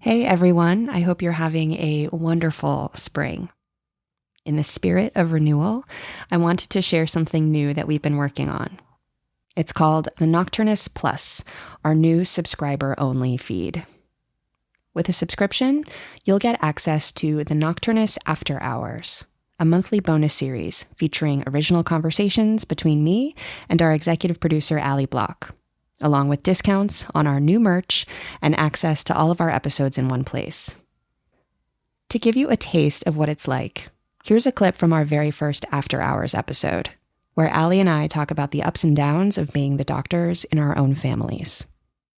Hey everyone, I hope you're having a wonderful spring. In the spirit of renewal, I wanted to share something new that we've been working on. It's called the Nocturnist Plus, our new subscriber-only feed. With a subscription, you'll get access to the Nocturnist After Hours, a monthly bonus series featuring original conversations between me and our executive producer, Allie Block, along with discounts on our new merch and access to all of our episodes in one place. To give you a taste of what it's like, here's a clip from our very first After Hours episode, where Allie and I talk about the ups and downs of being the doctors in our own families.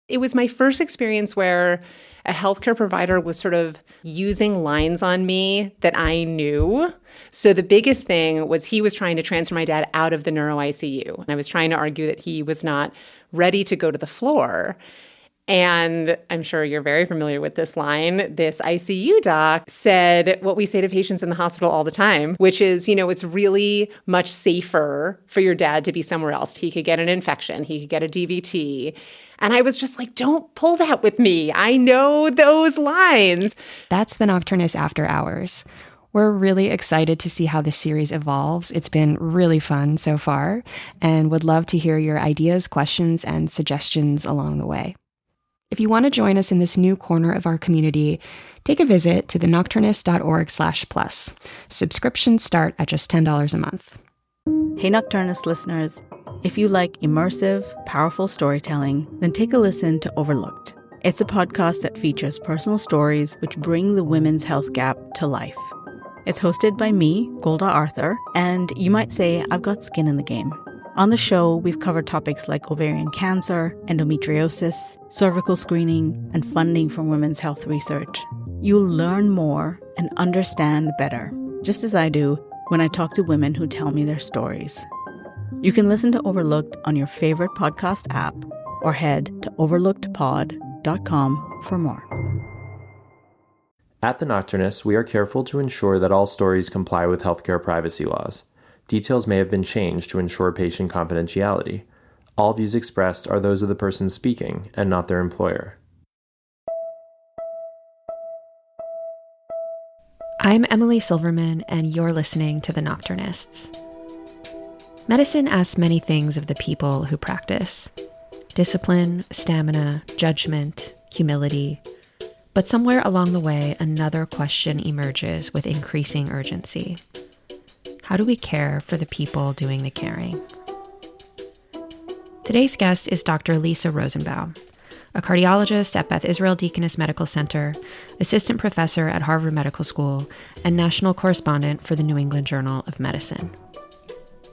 It was my first experience where a healthcare provider was sort of using lines on me that I knew. So the biggest thing was he was trying to transfer my dad out of the neuro ICU. And I was trying to argue that he was not ready to go to the floor. And I'm sure you're very familiar with this line. This ICU doc said what we say to patients in the hospital all the time, which is, it's really much safer for your dad to be somewhere else. He could get an infection. He could get a DVT. And I was just like, don't pull that with me. I know those lines. That's the Nocturnist After Hours. We're really excited to see how this series evolves. It's been really fun so far, and would love to hear your ideas, questions, and suggestions along the way. If you want to join us in this new corner of our community, take a visit to thenocturnist.org/plus. Subscriptions start at just $10 a month. Hey Nocturnist listeners, if you like immersive, powerful storytelling, then take a listen to Overlooked. It's a podcast that features personal stories which bring the women's health gap to life. It's hosted by me, Golda Arthur, and you might say I've got skin in the game. On the show, we've covered topics like ovarian cancer, endometriosis, cervical screening, and funding for women's health research. You'll learn more and understand better, just as I do when I talk to women who tell me their stories. You can listen to Overlooked on your favorite podcast app or head to overlookedpod.com for more. At The Nocturnist, we are careful to ensure that all stories comply with healthcare privacy laws. Details may have been changed to ensure patient confidentiality. All views expressed are those of the person speaking and not their employer. I'm Emily Silverman, and you're listening to The Nocturnists. Medicine asks many things of the people who practice: discipline, stamina, judgment, humility. But somewhere along the way, another question emerges with increasing urgency. How do we care for the people doing the caring? Today's guest is Dr. Lisa Rosenbaum, a cardiologist at Beth Israel Deaconess Medical Center, assistant professor at Harvard Medical School, and national correspondent for the New England Journal of Medicine.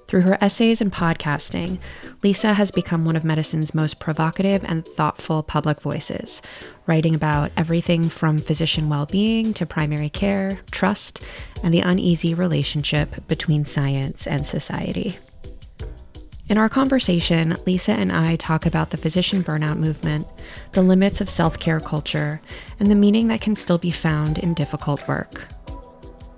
Through her essays and podcasting, Lisa has become one of medicine's most provocative and thoughtful public voices, writing about everything from physician well-being to primary care, trust, and the uneasy relationship between science and society. In our conversation, Lisa and I talk about the physician burnout movement, the limits of self-care culture, and the meaning that can still be found in difficult work.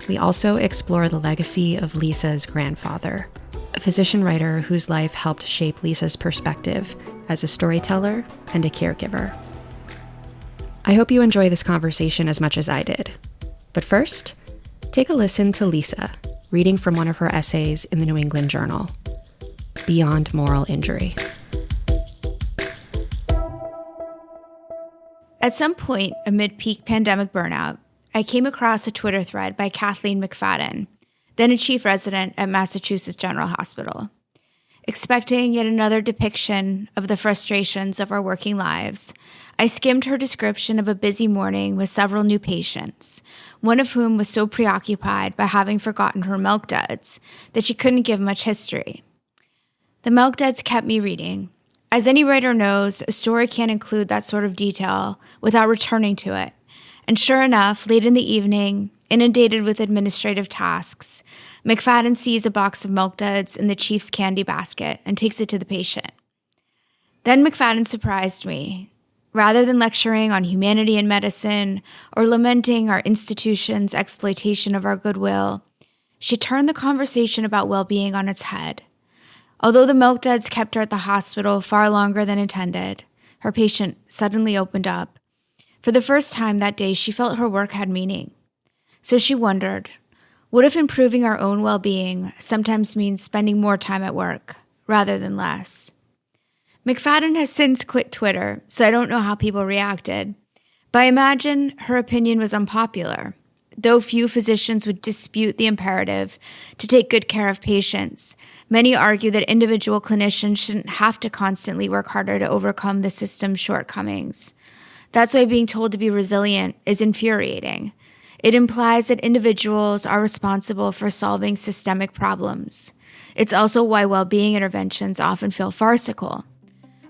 We also explore the legacy of Lisa's grandfather, a physician writer whose life helped shape Lisa's perspective as a storyteller and a caregiver. I hope you enjoy this conversation as much as I did. But first, take a listen to Lisa, reading from one of her essays in the New England Journal, Beyond Moral Injury. At some point amid peak pandemic burnout, I came across a Twitter thread by Kathleen McFadden, then a chief resident at Massachusetts General Hospital. Expecting yet another depiction of the frustrations of our working lives, I skimmed her description of a busy morning with several new patients, one of whom was so preoccupied by having forgotten her milk duds that she couldn't give much history. The milk duds kept me reading. As any writer knows, a story can't include that sort of detail without returning to it. And sure enough, late in the evening, inundated with administrative tasks, McFadden sees a box of milk duds in the chief's candy basket and takes it to the patient. Then McFadden surprised me. Rather than lecturing on humanity in medicine or lamenting our institution's exploitation of our goodwill, she turned the conversation about well-being on its head. Although the milk duds kept her at the hospital far longer than intended, her patient suddenly opened up, For the first time that day, she felt her work had meaning. So she wondered, what if improving our own well-being sometimes means spending more time at work rather than less? McFadden has since quit Twitter, so I don't know how people reacted. But I imagine her opinion was unpopular. Though few physicians would dispute the imperative to take good care of patients, many argue that individual clinicians shouldn't have to constantly work harder to overcome the system's shortcomings. That's why being told to be resilient is infuriating. It implies that individuals are responsible for solving systemic problems. It's also why well-being interventions often feel farcical.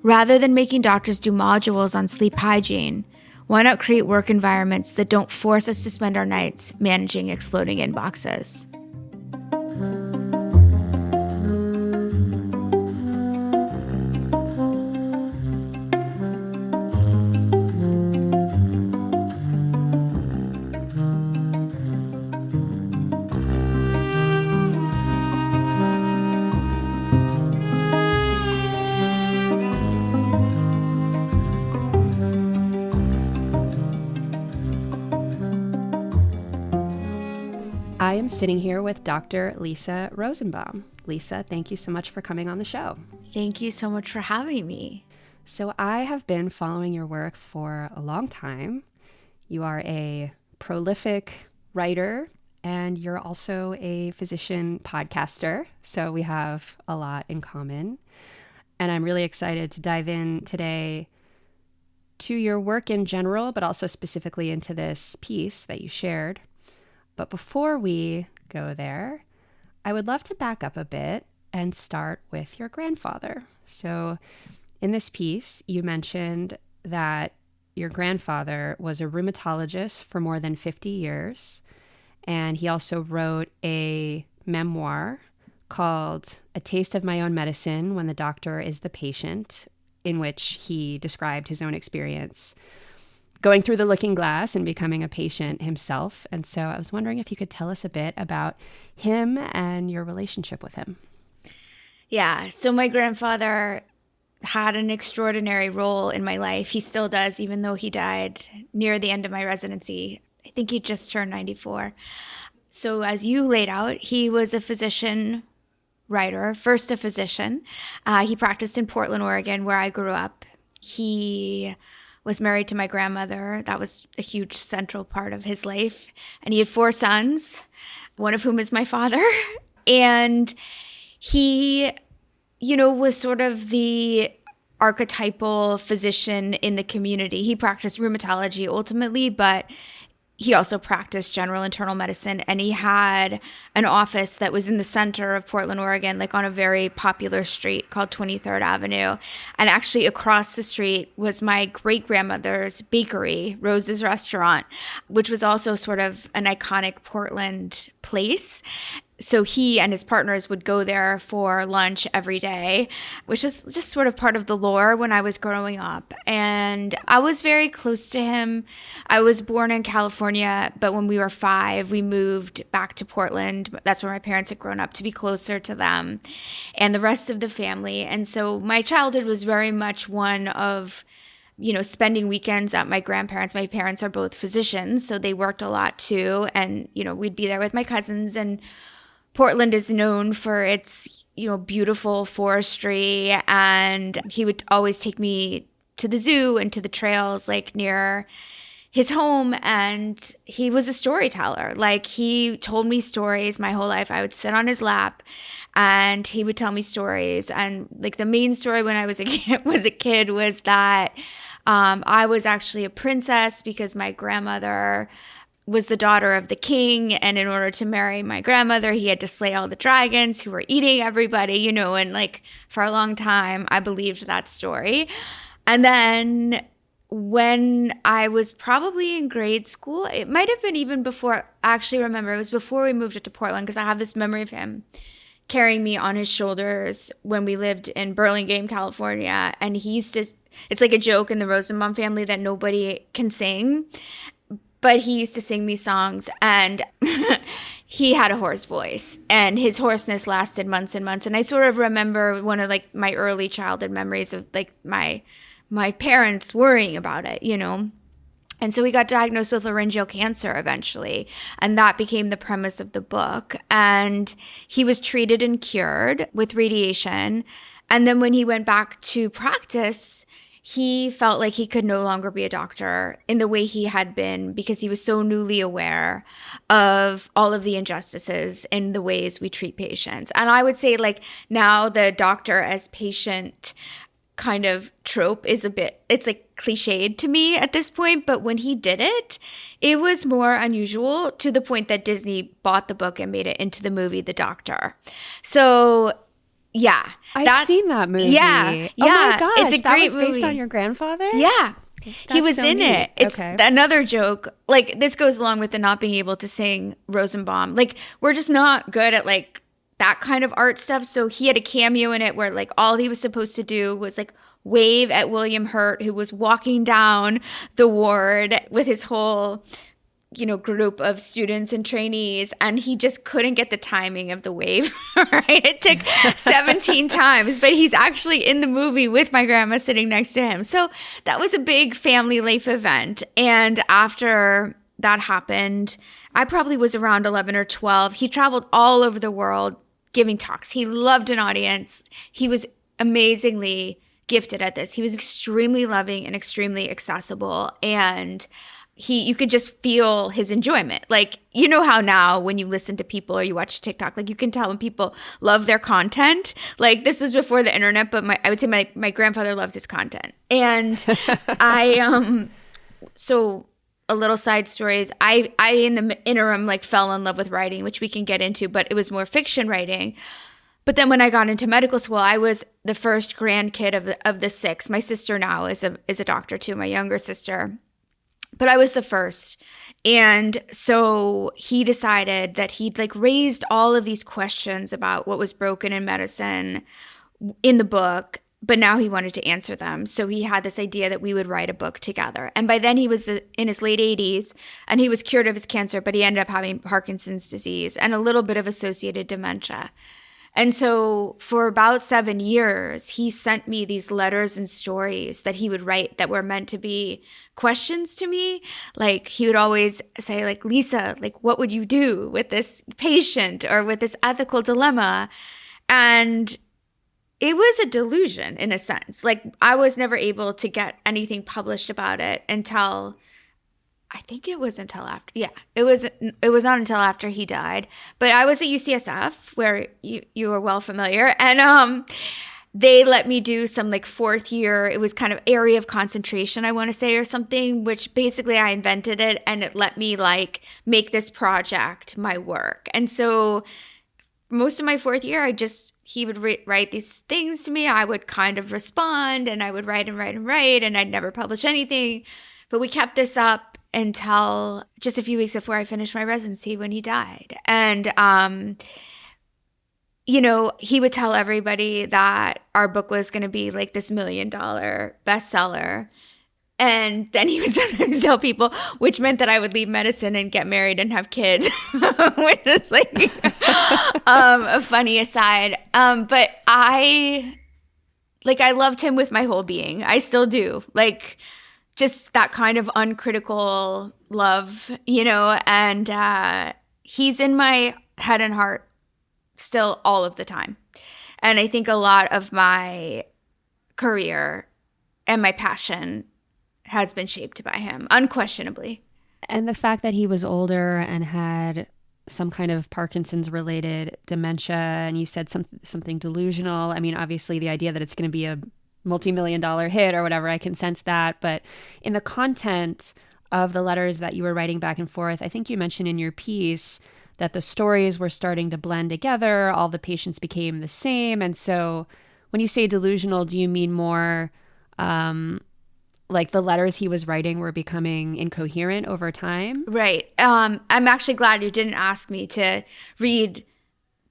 Rather than making doctors do modules on sleep hygiene, why not create work environments that don't force us to spend our nights managing exploding inboxes? I am sitting here with Dr. Lisa Rosenbaum. Lisa, thank you so much for coming on the show. Thank you so much for having me. So I have been following your work for a long time. You are a prolific writer, and you're also a physician podcaster. So we have a lot in common. And I'm really excited to dive in today to your work in general, but also specifically into this piece that you shared. But before we go there, I would love to back up a bit and start with your grandfather. So in this piece, you mentioned that your grandfather was a rheumatologist for more than 50 years, and he also wrote a memoir called A Taste of My Own Medicine When the Doctor is the Patient, in which he described his own experience going through the looking glass and becoming a patient himself. And so I was wondering if you could tell us a bit about him and your relationship with him. Yeah, so my grandfather had an extraordinary role in my life. He still does, even though he died near the end of my residency. I think he just turned 94. So as you laid out, he was a physician writer, first a physician. He practiced in Portland, Oregon, where I grew up. He was married to my grandmother. That was a huge central part of his life. And he had 4 sons, one of whom is my father. And he, was sort of the archetypal physician in the community. He practiced rheumatology ultimately, but he also practiced general internal medicine, and he had an office that was in the center of Portland, Oregon, like on a very popular street called 23rd Avenue. And actually across the street was my great-grandmother's bakery, Rose's Restaurant, which was also sort of an iconic Portland place. So he and his partners would go there for lunch every day, which is just sort of part of the lore when I was growing up. And I was very close to him. I was born in California, but when we were 5, we moved back to Portland. That's where my parents had grown up, to be closer to them and the rest of the family. And so my childhood was very much one of spending weekends at my grandparents'. My parents are both physicians, so they worked a lot too. And, we'd be there with my cousins, and Portland is known for its, beautiful forestry, and he would always take me to the zoo and to the trails like near his home. And he was a storyteller. Like, he told me stories my whole life. I would sit on his lap and he would tell me stories. And like the main story when I was a kid was that I was actually a princess because my grandmother was the daughter of the king, and in order to marry my grandmother, he had to slay all the dragons who were eating everybody, and like for a long time, I believed that story. And then when I was probably in grade school, it might have been even before, I actually remember, it was before we moved up to Portland, because I have this memory of him carrying me on his shoulders when we lived in Burlingame, California. And he used to, it's like a joke in the Rosenbaum family that nobody can sing, but he used to sing me songs, and he had a hoarse voice, and his hoarseness lasted months and months. And I sort of remember one of like my early childhood memories of like my parents worrying about it, And so he got diagnosed with laryngeal cancer eventually, and that became the premise of the book. And he was treated and cured with radiation. And then when he went back to practice, he felt like he could no longer be a doctor in the way he had been because he was so newly aware of all of the injustices in the ways we treat patients. And I would say, like, now the doctor as patient kind of trope is it's like cliched to me at this point, but when he did it, it was more unusual to the point that Disney bought the book and made it into the movie The Doctor. So yeah, I've seen that movie. Yeah, oh my gosh, it's a great that was based movie. on your grandfather. Yeah. He was so in neat. it. It's Okay. another joke. Like, this goes along with the not being able to sing Rosenbaum. Like, we're just not good at like that kind of art stuff. So he had a cameo in it where like all he was supposed to do was like wave at William Hurt, who was walking down the ward with his whole, group of students and trainees, and he just couldn't get the timing of the wave right. It took 17 times, but he's actually in the movie with my grandma sitting next to him. So that was a big family life event. And after that happened, I probably was around 11 or 12. He traveled all over the world giving talks. He loved an audience. He was amazingly gifted at this. He was extremely loving and extremely accessible, and you could just feel his enjoyment. Like, you know how now when you listen to people or you watch TikTok, like you can tell when people love their content. Like, this was before the internet, but I would say my grandfather loved his content. And so a little side stories. I in the interim like fell in love with writing, which we can get into, but it was more fiction writing. But then when I got into medical school, I was the first grandkid of the six. My sister now is a doctor too, my younger sister. But I was the first. And so he decided that he'd like raised all of these questions about what was broken in medicine in the book, but now he wanted to answer them. So he had this idea that we would write a book together. And by then he was in his late 80s and he was cured of his cancer, but he ended up having Parkinson's disease and a little bit of associated dementia. And so for about 7 years, he sent me these letters and stories that he would write that were meant to be questions to me. Like, he would always say, like, Lisa, like, what would you do with this patient or with this ethical dilemma? And it was a delusion in a sense. Like, I was never able to get anything published about it until I think it was until after. Yeah, it was not until after he died. But I was at UCSF, where you are well familiar, and they let me do some like fourth year. It was kind of area of concentration, I want to say, or something. Which basically I invented it, and it let me like make this project my work. And so most of my fourth year, he would write these things to me. I would kind of respond, and I would write and write and write, and I'd never publish anything. But we kept this up until just a few weeks before I finished my residency when he died. And, he would tell everybody that our book was going to be like this $1 million bestseller. And then he would sometimes tell people, which meant that I would leave medicine and get married and have kids, which is like a funny aside. But I loved him with my whole being. I still do. Like, just that kind of uncritical love, and he's in my head and heart still all of the time. And I think a lot of my career and my passion has been shaped by him, unquestionably. And the fact that he was older and had some kind of Parkinson's-related dementia, and you said something delusional. I mean, obviously the idea that it's going to be a multi-million-dollar hit or whatever, I can sense that. But in the content of the letters that you were writing back and forth, I think you mentioned in your piece that the stories were starting to blend together, all the patients became the same. And so when you say delusional, do you mean more like the letters he was writing were becoming incoherent over time? Right. I'm actually glad you didn't ask me to read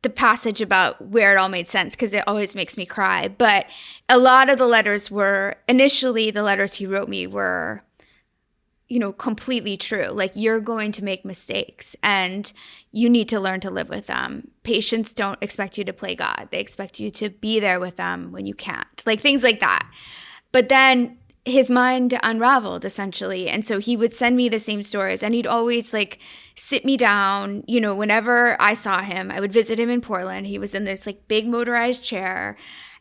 the passage about where it all made sense, because it always makes me cry. But a lot of the letters initially the letters he wrote me were, completely true. Like, you're going to make mistakes and you need to learn to live with them. Patients don't expect you to play God. They expect you to be there with them when you can't. Like, things like that. But then his mind unraveled essentially. And so he would send me the same stories, and he'd always like sit me down, you know, whenever I saw him. I would visit him in Portland. He was in this like big motorized chair,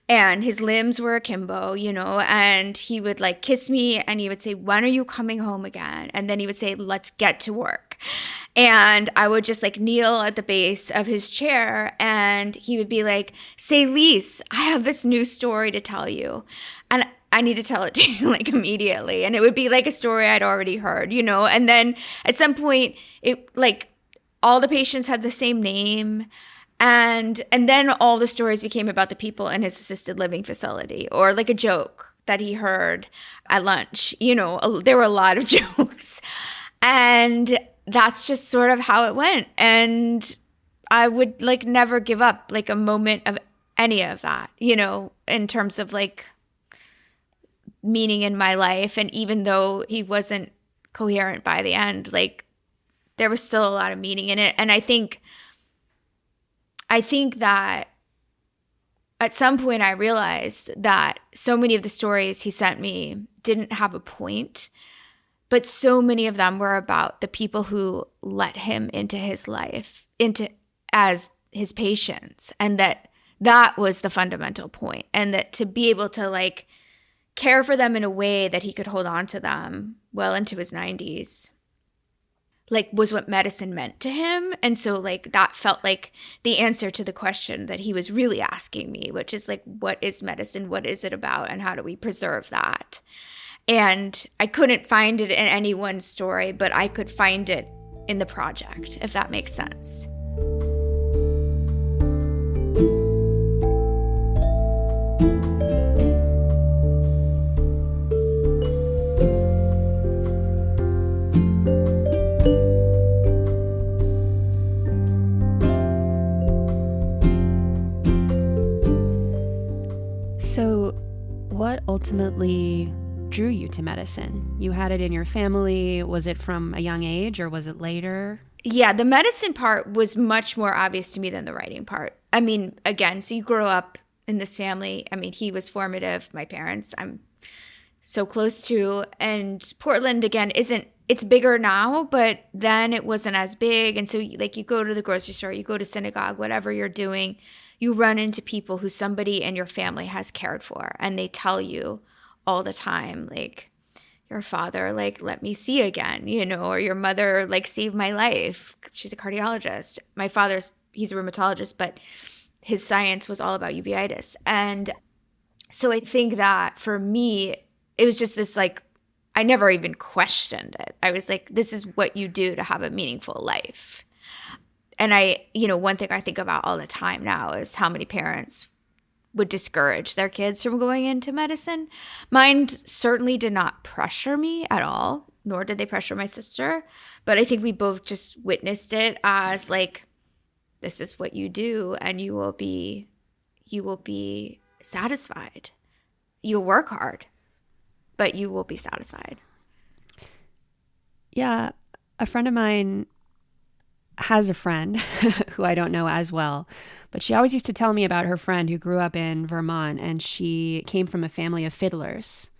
and his limbs were akimbo, you know, and he would like kiss me, and he would say, "When are you coming home again?" And then he would say, "Let's get to work." And I would just like kneel at the base of his chair, and he would be like, "Say, Lise, I have this new story to tell you. And I need to tell it to you like immediately." And it would be like a story I'd already heard, you know? And then at some point, it like all the patients had the same name. And then all the stories became about the people in his assisted living facility, or like a joke that he heard at lunch. You know, there were a lot of jokes. And that's just sort of how it went. And I would like never give up like a moment of any of that, you know, in terms of like meaning in my life. And even though he wasn't coherent by the end, like there was still a lot of meaning in it. And I think that at some point I realized that so many of the stories he sent me didn't have a point, but so many of them were about the people who let him into his life, as his patients, and that was the fundamental point. And that to be able to like care for them in a way that he could hold on to them well into his 90s, like was what medicine meant to him. And so like that felt like the answer to the question that he was really asking me, which is like, what is medicine? What is it about? And how do we preserve that? And I couldn't find it in any one story, but I could find it in the project, if that makes sense. So, what ultimately drew you to medicine? You had it in your family. Was it from a young age, or was it later? Yeah, the medicine part was much more obvious to me than the writing part. I mean, again, so you grow up in this family. I mean, he was formative. My parents, I'm so close to. And Portland, again, it's bigger now, but then it wasn't as big. And so like you go to the grocery store, you go to synagogue, whatever you're doing, you run into people who somebody in your family has cared for, and they tell you all the time, like, your father, like, let me see again, you know, or your mother, like, saved my life. She's a cardiologist. My father's, he's a rheumatologist, but his science was all about uveitis. And so I think that for me, it was just this, like, I never even questioned it. I was like, this is what you do to have a meaningful life. And one thing I think about all the time now is how many parents would discourage their kids from going into medicine. Mine certainly did not pressure me at all, nor did they pressure my sister. But I think we both just witnessed it as like, this is what you do, and you will be satisfied. You'll work hard, but you will be satisfied. Yeah, a friend of mine has a friend who I don't know as well, but she always used to tell me about her friend who grew up in Vermont, and she came from a family of fiddlers.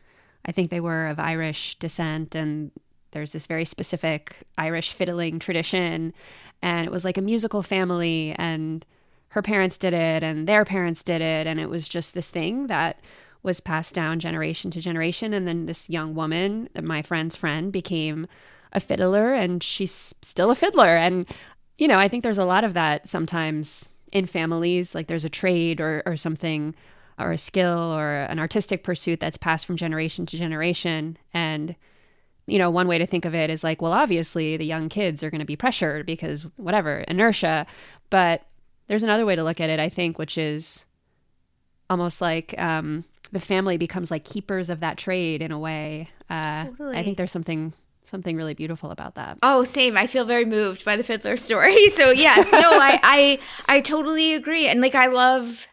I think they were of Irish descent, and there's this very specific Irish fiddling tradition, and it was like a musical family, and her parents did it and their parents did it, and it was just this thing that was passed down generation to generation. And then this young woman, my friend's friend, became a fiddler, and she's still a fiddler. And, you know, I think there's a lot of that sometimes in families, like there's a trade or something, or a skill or an artistic pursuit that's passed from generation to generation. And, you know, one way to think of it is like, well, obviously the young kids are going to be pressured because whatever, inertia. But there's another way to look at it, I think, which is almost like the family becomes like keepers of that trade in a way. Totally. I think there's something really beautiful about that. Oh, same. I feel very moved by the fiddler story. So yes, no, I totally agree. And like, I love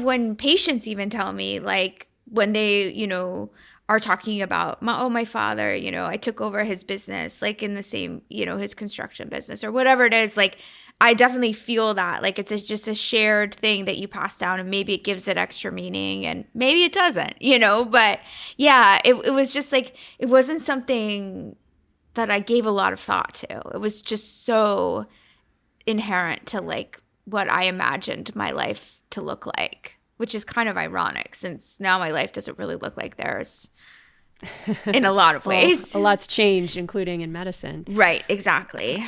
when patients even tell me, like, when they, you know, are talking about, my father, you know, I took over his business, like in the same, you know, his construction business or whatever it is. Like, I definitely feel that, like, it's just a shared thing that you pass down, and maybe it gives it extra meaning and maybe it doesn't, you know, but yeah, it was just like, it wasn't something that I gave a lot of thought to. It was just so inherent to like what I imagined my life to look like, which is kind of ironic since now my life doesn't really look like theirs in a lot of ways. Well, a lot's changed, including in medicine. Right, exactly.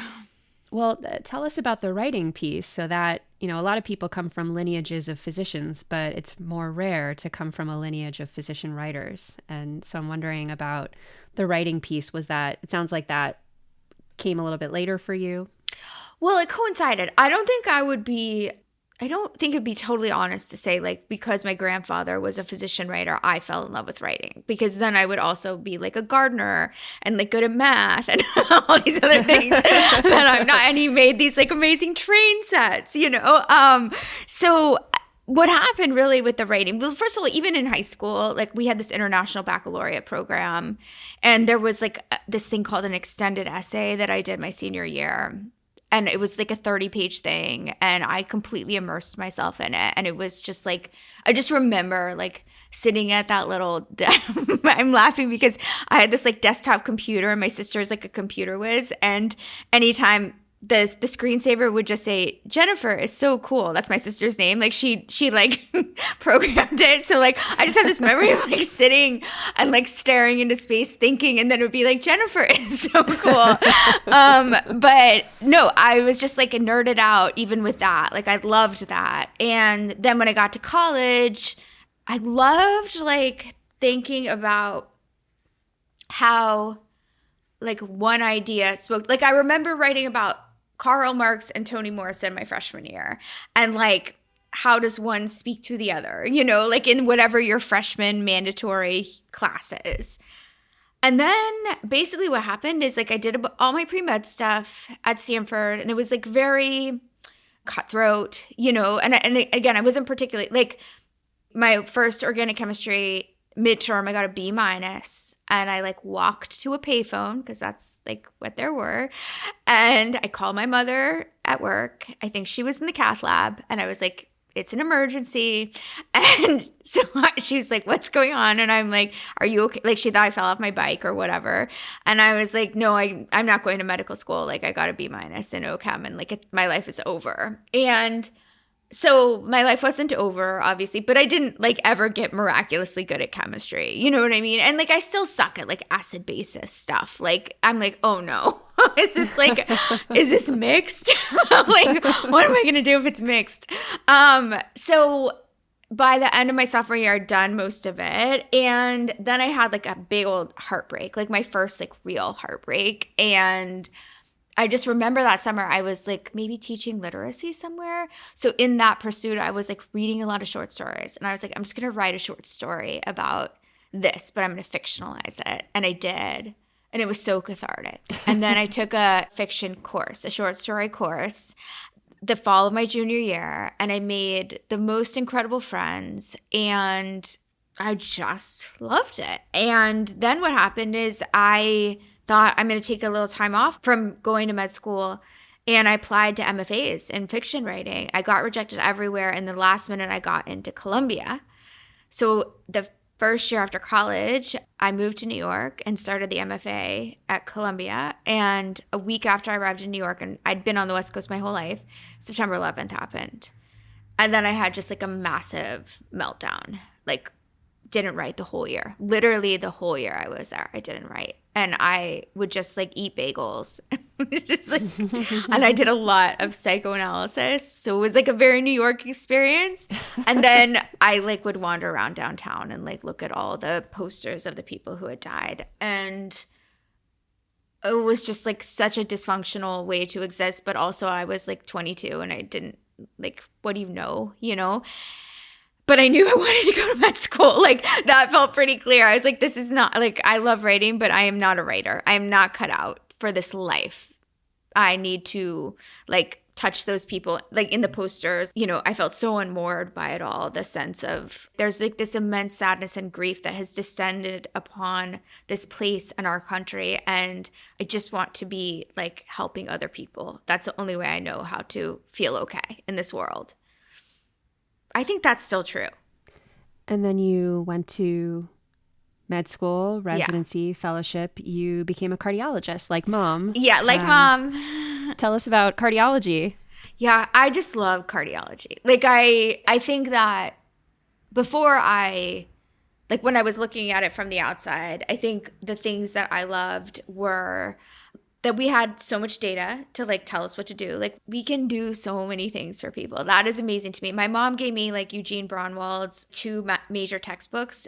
Well, tell us about the writing piece, so that, you know, a lot of people come from lineages of physicians, but it's more rare to come from a lineage of physician writers. And so I'm wondering about the writing piece. Was that, it sounds like that came a little bit later for you? Well, it coincided. I don't think it'd be totally honest to say, like, because my grandfather was a physician writer, I fell in love with writing, because then I would also be like a gardener and like good at math and all these other things that I'm not. And he made these like amazing train sets, you know? So what happened really with the writing? Well, first of all, even in high school, like we had this international baccalaureate program, and there was like this thing called an extended essay that I did my senior year. And it was like a 30-page thing, and I completely immersed myself in it. And it was just like, I just remember like sitting at that little, I'm laughing because I had this like desktop computer, and my sister is like a computer whiz. And anytime the screensaver would just say, Jennifer is so cool. That's my sister's name. Like she like programmed it. So like, I just have this memory of like sitting and like staring into space thinking, and then it would be like, Jennifer is so cool. But no, I was just like nerded out even with that. Like I loved that. And then when I got to college, I loved like thinking about how like one idea spoke. Like I remember writing about Karl Marx and Toni Morrison my freshman year, and like, how does one speak to the other, you know, like in whatever your freshman mandatory class is. And then basically what happened is like I did all my pre-med stuff at Stanford, and it was like very cutthroat, you know, and again, I wasn't particularly like, my first organic chemistry midterm, I got a B-, and I like walked to a payphone because that's like what there were. And I called my mother at work. I think she was in the cath lab, and I was like, it's an emergency. And so she was like, what's going on? And I'm like, are you okay? Like she thought I fell off my bike or whatever. And I was like, no, I'm not going to medical school. Like I got a B- in OChem, and like my life is over. And so my life wasn't over, obviously, but I didn't like ever get miraculously good at chemistry. You know what I mean? And like I still suck at like acid basis stuff. Like I'm like, oh no, is this mixed? Like, what am I gonna do if it's mixed? So by the end of my sophomore year, I'd done most of it, and then I had like a big old heartbreak, like my first like real heartbreak. And I just remember that summer I was like maybe teaching literacy somewhere. So in that pursuit, I was like reading a lot of short stories. And I was like, I'm just going to write a short story about this, but I'm going to fictionalize it. And I did. And it was so cathartic. And then I took a fiction course, a short story course, the fall of my junior year. And I made the most incredible friends. And I just loved it. And then what happened is I thought I'm going to take a little time off from going to med school, and I applied to MFAs in fiction writing. I got rejected everywhere, and the last minute I got into Columbia. So the first year after college, I moved to New York and started the MFA at Columbia. And a week after I arrived in New York, and I'd been on the West Coast my whole life, September 11th happened. And then I had just like a massive meltdown, like didn't write the whole year. Literally the whole year I was there, I didn't write. And I would just like eat bagels. Just like, and I did a lot of psychoanalysis. So it was like a very New York experience. And then I like would wander around downtown and like look at all the posters of the people who had died. And it was just like such a dysfunctional way to exist. But also I was like 22 and I didn't like, what do you know? But I knew I wanted to go to med school. Like that felt pretty clear. I was like, this is not like, I love writing, but I am not a writer. I am not cut out for this life. I need to like touch those people. Like in the posters, you know, I felt so unmoored by it all. The sense of there's like this immense sadness and grief that has descended upon this place and our country. And I just want to be like helping other people. That's the only way I know how to feel okay in this world. I think that's still true. And then you went to med school, residency, fellowship. You became a cardiologist like mom. Yeah, like mom. Tell us about cardiology. Yeah, I just love cardiology. Like I think that before when I was looking at it from the outside, I think the things that I loved were that we had so much data to like tell us what to do. Like we can do so many things for people. That is amazing to me. My mom gave me like Eugene Braunwald's 2 major textbooks,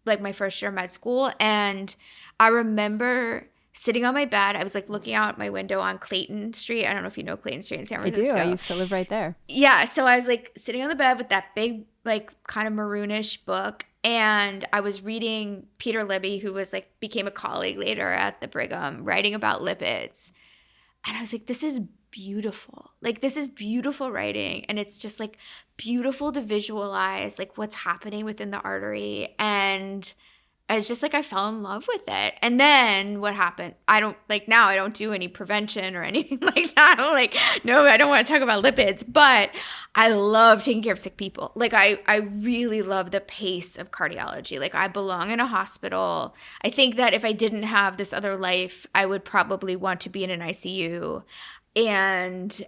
like my first year of med school. And I remember sitting on my bed, I was like looking out my window on Clayton Street. I don't know if you know Clayton Street in San Francisco. I do. I used to live right there. Yeah. So I was like sitting on the bed with that big, like kind of maroonish book. And I was reading Peter Libby, who was like, became a colleague later at the Brigham, writing about lipids. And I was like, this is beautiful. Like, this is beautiful writing. And it's just like beautiful to visualize like what's happening within the artery. And it's just like I fell in love with it. And then what happened? Now I don't do any prevention or anything like that. I don't want to talk about lipids, but I love taking care of sick people. Like I really love the pace of cardiology. Like I belong in a hospital. I think that if I didn't have this other life, I would probably want to be in an ICU. And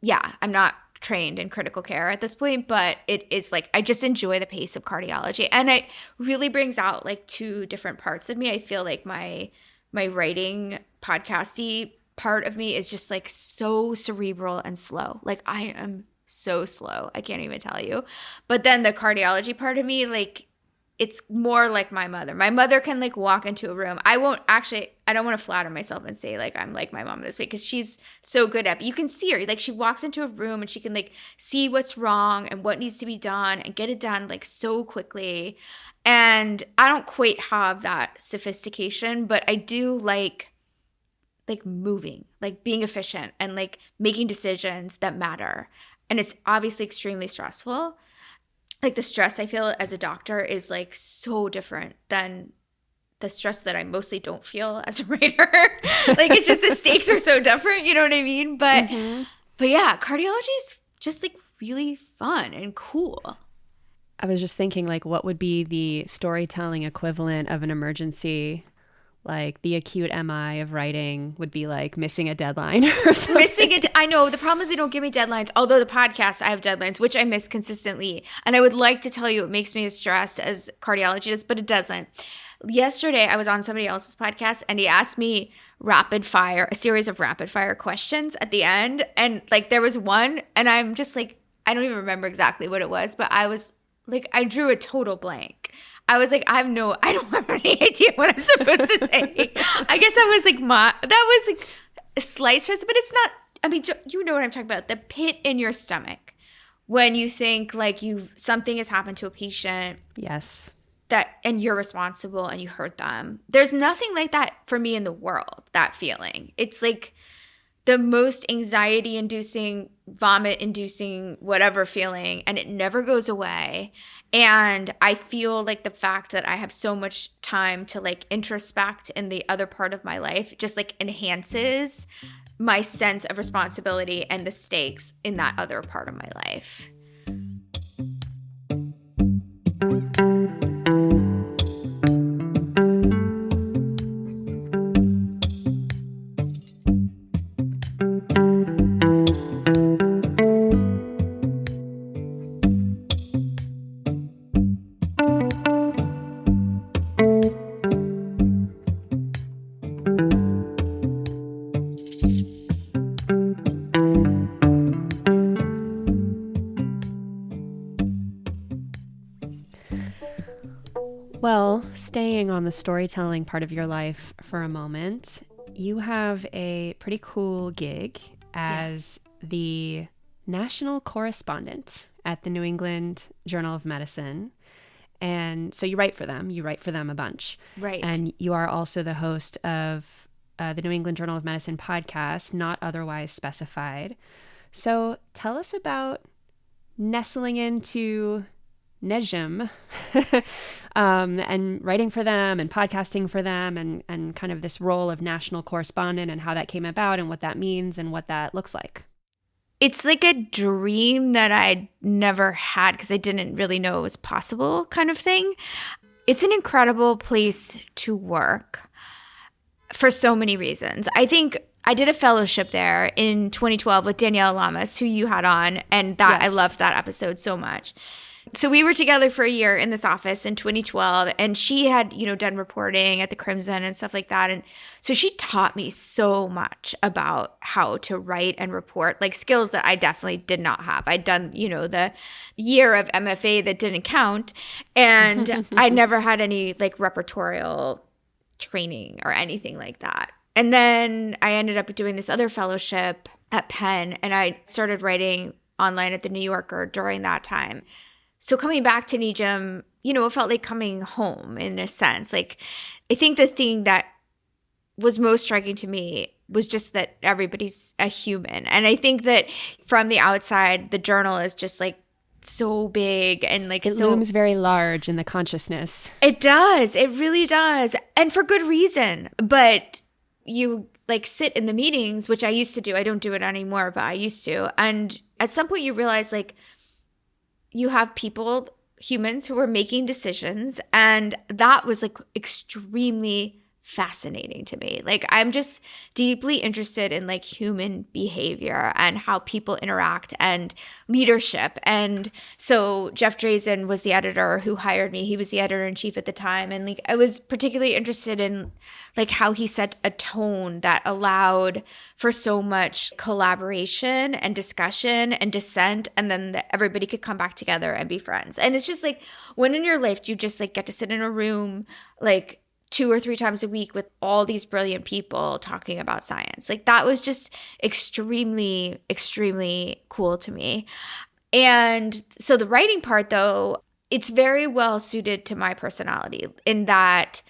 yeah, I'm not trained in critical care at this point, but it is like I just enjoy the pace of cardiology, and it really brings out like 2 different parts of me. I feel like my writing podcasty part of me is just like so cerebral and slow. Like I am so slow, I can't even tell you. But then the cardiology part of me, like it's more like my mother. My mother can like walk into a room. I don't want to flatter myself and say like I'm like my mom this way, because she's so good at it. You can see her. Like she walks into a room and she can like see what's wrong and what needs to be done and get it done like so quickly. And I don't quite have that sophistication, but I do like moving, like being efficient and like making decisions that matter. And it's obviously extremely stressful. Like the stress I feel as a doctor is like so different than the stress that I mostly don't feel as a writer. Like it's just the stakes are so different, you know what I mean? But yeah, cardiology is just like really fun and cool. I was just thinking like what would be the storytelling equivalent of an emergency? Like the acute MI of writing would be like missing a deadline or something. I know. The problem is they don't give me deadlines. Although the podcast, I have deadlines, which I miss consistently. And I would like to tell you it makes me as stressed as cardiology does, but it doesn't. Yesterday, I was on somebody else's podcast and he asked me a series of rapid fire questions at the end. And like there was one and I'm just like, I don't even remember exactly what it was, but I was like, I drew a total blank. I was like, I don't have any idea what I'm supposed to say. I guess that was like a slight stress, but it's not, I mean, you know what I'm talking about. The pit in your stomach when you think like something has happened to a patient. Yes. And you're responsible and you hurt them. There's nothing like that for me in the world, that feeling. It's like the most anxiety-inducing, vomit-inducing, whatever feeling, and it never goes away. And I feel like the fact that I have so much time to like introspect in the other part of my life just like enhances my sense of responsibility and the stakes in that other part of my life. Well, staying on the storytelling part of your life for a moment, you have a pretty cool gig as the national correspondent at the New England Journal of Medicine. And so you write for them. You write for them a bunch. Right. And you are also the host of the New England Journal of Medicine podcast, Not Otherwise Specified. So tell us about nestling into Nejm and writing for them and podcasting for them and kind of this role of national correspondent and how that came about and what that means and what that looks like. It's like a dream that I'd never had because I didn't really know it was possible kind of thing. It's an incredible place to work for so many reasons. I think I did a fellowship there in 2012 with Danielle Lamas, who you had on, and that Yes. I loved that episode so much. So we were together for a year in this office in 2012, and she had, done reporting at the Crimson and stuff like that. And so she taught me so much about how to write and report, like skills that I definitely did not have. I'd done, the year of MFA that didn't count, and I never had any like repertorial training or anything like that. And then I ended up doing this other fellowship at Penn, and I started writing online at the New Yorker during that time. So coming back to Nejm, it felt like coming home in a sense. Like, I think the thing that was most striking to me was just that everybody's a human. And I think that from the outside, the journal is just like so big and like it looms very large in the consciousness. It does. It really does. And for good reason. But you like sit in the meetings, which I used to do. I don't do it anymore, but I used to. And at some point you realize like, you have people, humans who are making decisions. And that was like extremely fascinating to me. Like, I'm just deeply interested in like human behavior and how people interact and leadership. And so Jeff Drazen was the editor who hired me. He was the editor-in-chief at the time. And like, I was particularly interested in like how he set a tone that allowed for so much collaboration and discussion and dissent, and then that everybody could come back together and be friends. And it's just like, when in your life you just like get to sit in a room like 2 or 3 times a week with all these brilliant people talking about science. Like, that was just extremely, extremely cool to me. And so the writing part, though, it's very well suited to my personality in that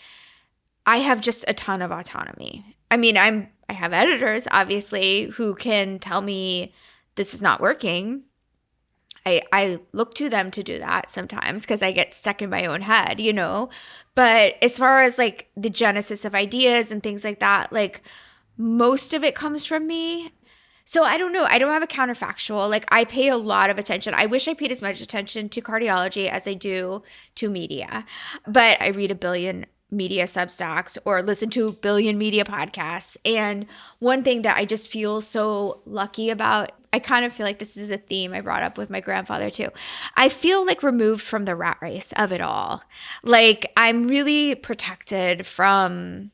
I have just a ton of autonomy. I mean, I have editors, obviously, who can tell me this is not working. I look to them to do that sometimes because I get stuck in my own head, But as far as like the genesis of ideas and things like that, like most of it comes from me. So I don't know. I don't have a counterfactual. Like, I pay a lot of attention. I wish I paid as much attention to cardiology as I do to media. But I read 1 billion media Substacks or listen to 1 billion media podcasts. And one thing that I just feel so lucky about, I kind of feel like this is a theme I brought up with my grandfather too. I feel like removed from the rat race of it all. Like, I'm really protected from,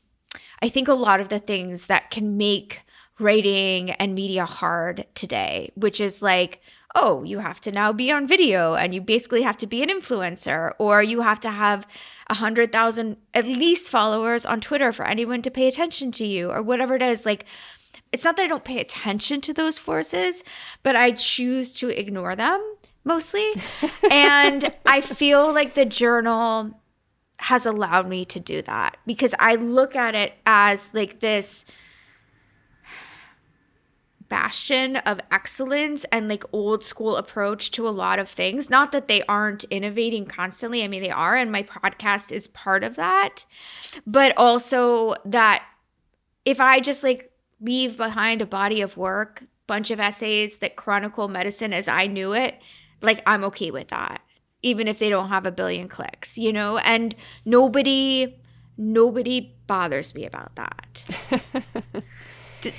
I think, a lot of the things that can make writing and media hard today, which is like, oh, you have to now be on video and you basically have to be an influencer, or you have to have 100,000 at least followers on Twitter for anyone to pay attention to you, or whatever it is. Like, it's not that I don't pay attention to those forces, but I choose to ignore them mostly. And I feel like the journal has allowed me to do that because I look at it as like this bastion of excellence and like old school approach to a lot of things. Not that they aren't innovating constantly. I mean, they are, and my podcast is part of that. But also that if I just like leave behind a body of work, bunch of essays that chronicle medicine as I knew it, like, I'm okay with that, even if they don't have 1 billion clicks, and nobody bothers me about that.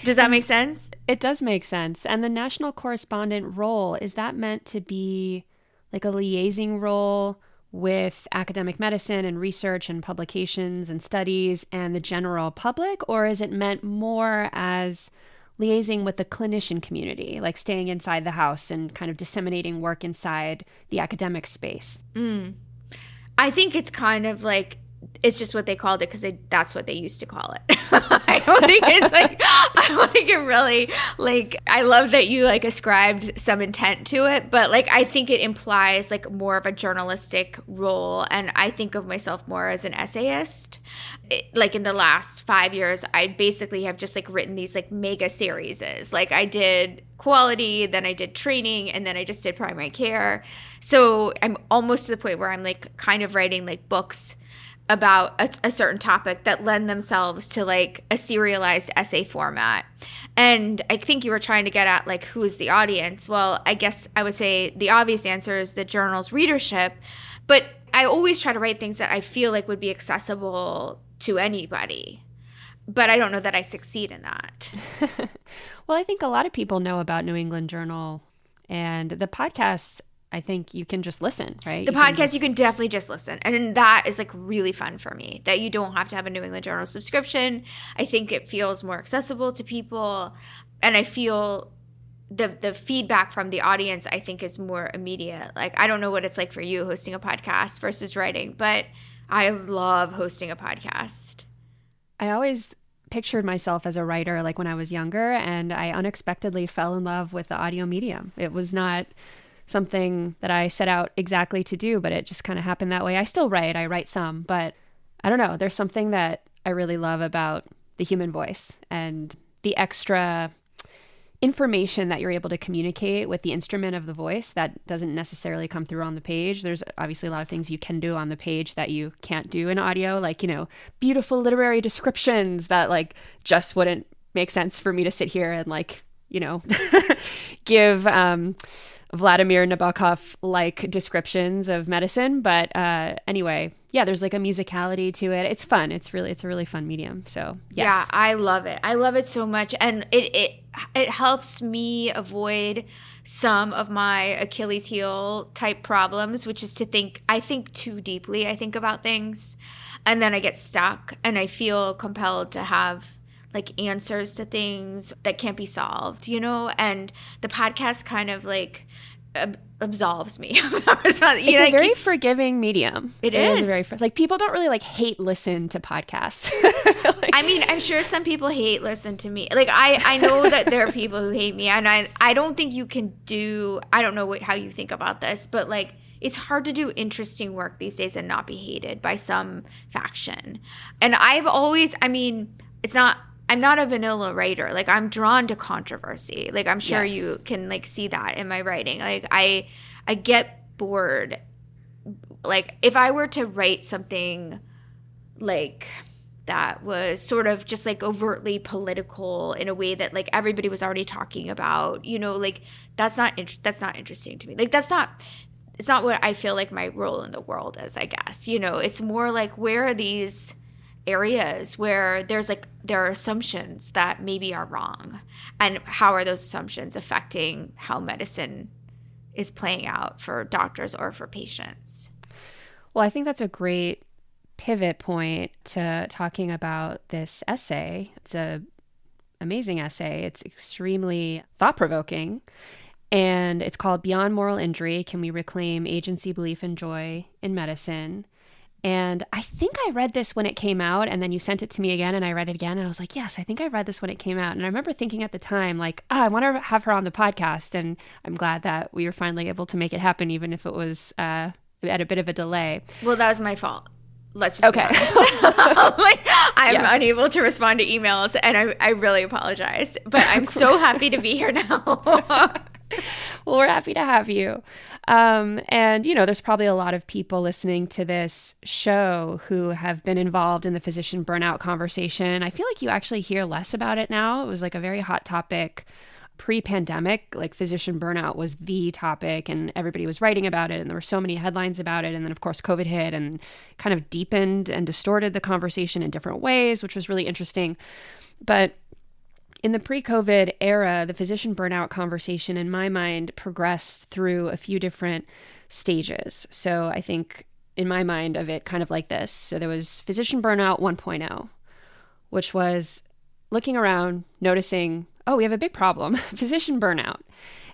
Does that make sense? It does make sense. And the national correspondent role, is that meant to be like a liaising role with academic medicine and research and publications and studies and the general public? Or is it meant more as liaising with the clinician community, like staying inside the house and kind of disseminating work inside the academic space? I think it's kind of like, it's just what they called it because that's what they used to call it. I don't think it's like, I don't think it really, I love that you ascribed some intent to it, but I think it implies more of a journalistic role. And I think of myself more as an essayist. In the last 5 years, I basically have just written these mega series. I did quality, then I did training, and then I just did primary care. So I'm almost to the point where I'm kind of writing books about a certain topic that lend themselves to a serialized essay format. And I think you were trying to get at who is the audience. Well, I guess I would say the obvious answer is the journal's readership, but I always try to write things that I feel would be accessible to anybody. But I don't know that I succeed in that. Well, I think a lot of people know about New England Journal, and the podcast, I think you can just listen, right? You can definitely just listen. And that is really fun for me, that you don't have to have a New England Journal subscription. I think it feels more accessible to people. And I feel the feedback from the audience, I think, is more immediate. I don't know what it's like for you hosting a podcast versus writing, but I love hosting a podcast. I always pictured myself as a writer when I was younger, and I unexpectedly fell in love with the audio medium. It was not something that I set out exactly to do, but it just kind of happened that way. I still write. I write some, but I don't know. There's something that I really love about the human voice and the extra information that you're able to communicate with the instrument of the voice that doesn't necessarily come through on the page. There's obviously a lot of things you can do on the page that you can't do in audio, beautiful literary descriptions that just wouldn't make sense for me to sit here and give Vladimir Nabokov descriptions of medicine. But anyway, yeah, there's a musicality to it. It's fun. It's a really fun medium. So yes. Yeah, I love it. I love it so much. And it helps me avoid some of my Achilles heel type problems, which is I think too deeply. I think about things and then I get stuck and I feel compelled to have answers to things that can't be solved, and the podcast kind of absolves me. It's a very forgiving medium. It is very people don't really hate listen to podcasts. I mean, I'm sure some people hate listen to me. I know that there are people who hate me, and I don't think you can do. I don't know how you think about this, but it's hard to do interesting work these days and not be hated by some faction. And I'm not a vanilla writer. I'm drawn to controversy. I'm sure Yes. you can see that in my writing. I get bored. If I were to write something that was sort of just overtly political in a way that everybody was already talking about, that's not interesting to me. It's not what I feel my role in the world is, I guess. It's more where are these areas where there are assumptions that maybe are wrong, and how are those assumptions affecting how medicine is playing out for doctors or for patients? Well, I think that's a great pivot point to talking about this essay. It's an amazing essay. It's extremely thought-provoking, and it's called Beyond Moral Injury: Can We Reclaim Agency, Belief, and Joy in Medicine? And I think I read this when it came out, and then you sent it to me again, and I read it again, and I was like, yes, I think I read this when it came out. And I remember thinking at the time, I want to have her on the podcast, and I'm glad that we were finally able to make it happen, even if it was at a bit of a delay. Well, that was my fault. Let's just okay. I'm Yes. unable to respond to emails, and I really apologize. But I'm so happy to be here now. Well, we're happy to have you. And, there's probably a lot of people listening to this show who have been involved in the physician burnout conversation. I feel like you actually hear less about it now. It was a very hot topic pre-pandemic. Physician burnout was the topic and everybody was writing about it and there were so many headlines about it. And then, of course, COVID hit and kind of deepened and distorted the conversation in different ways, which was really interesting. But in the pre-COVID era, the physician burnout conversation, in my mind, progressed through a few different stages. So I think, in my mind, of it kind of like this. So there was physician burnout 1.0, which was looking around, noticing, oh, we have a big problem, physician burnout.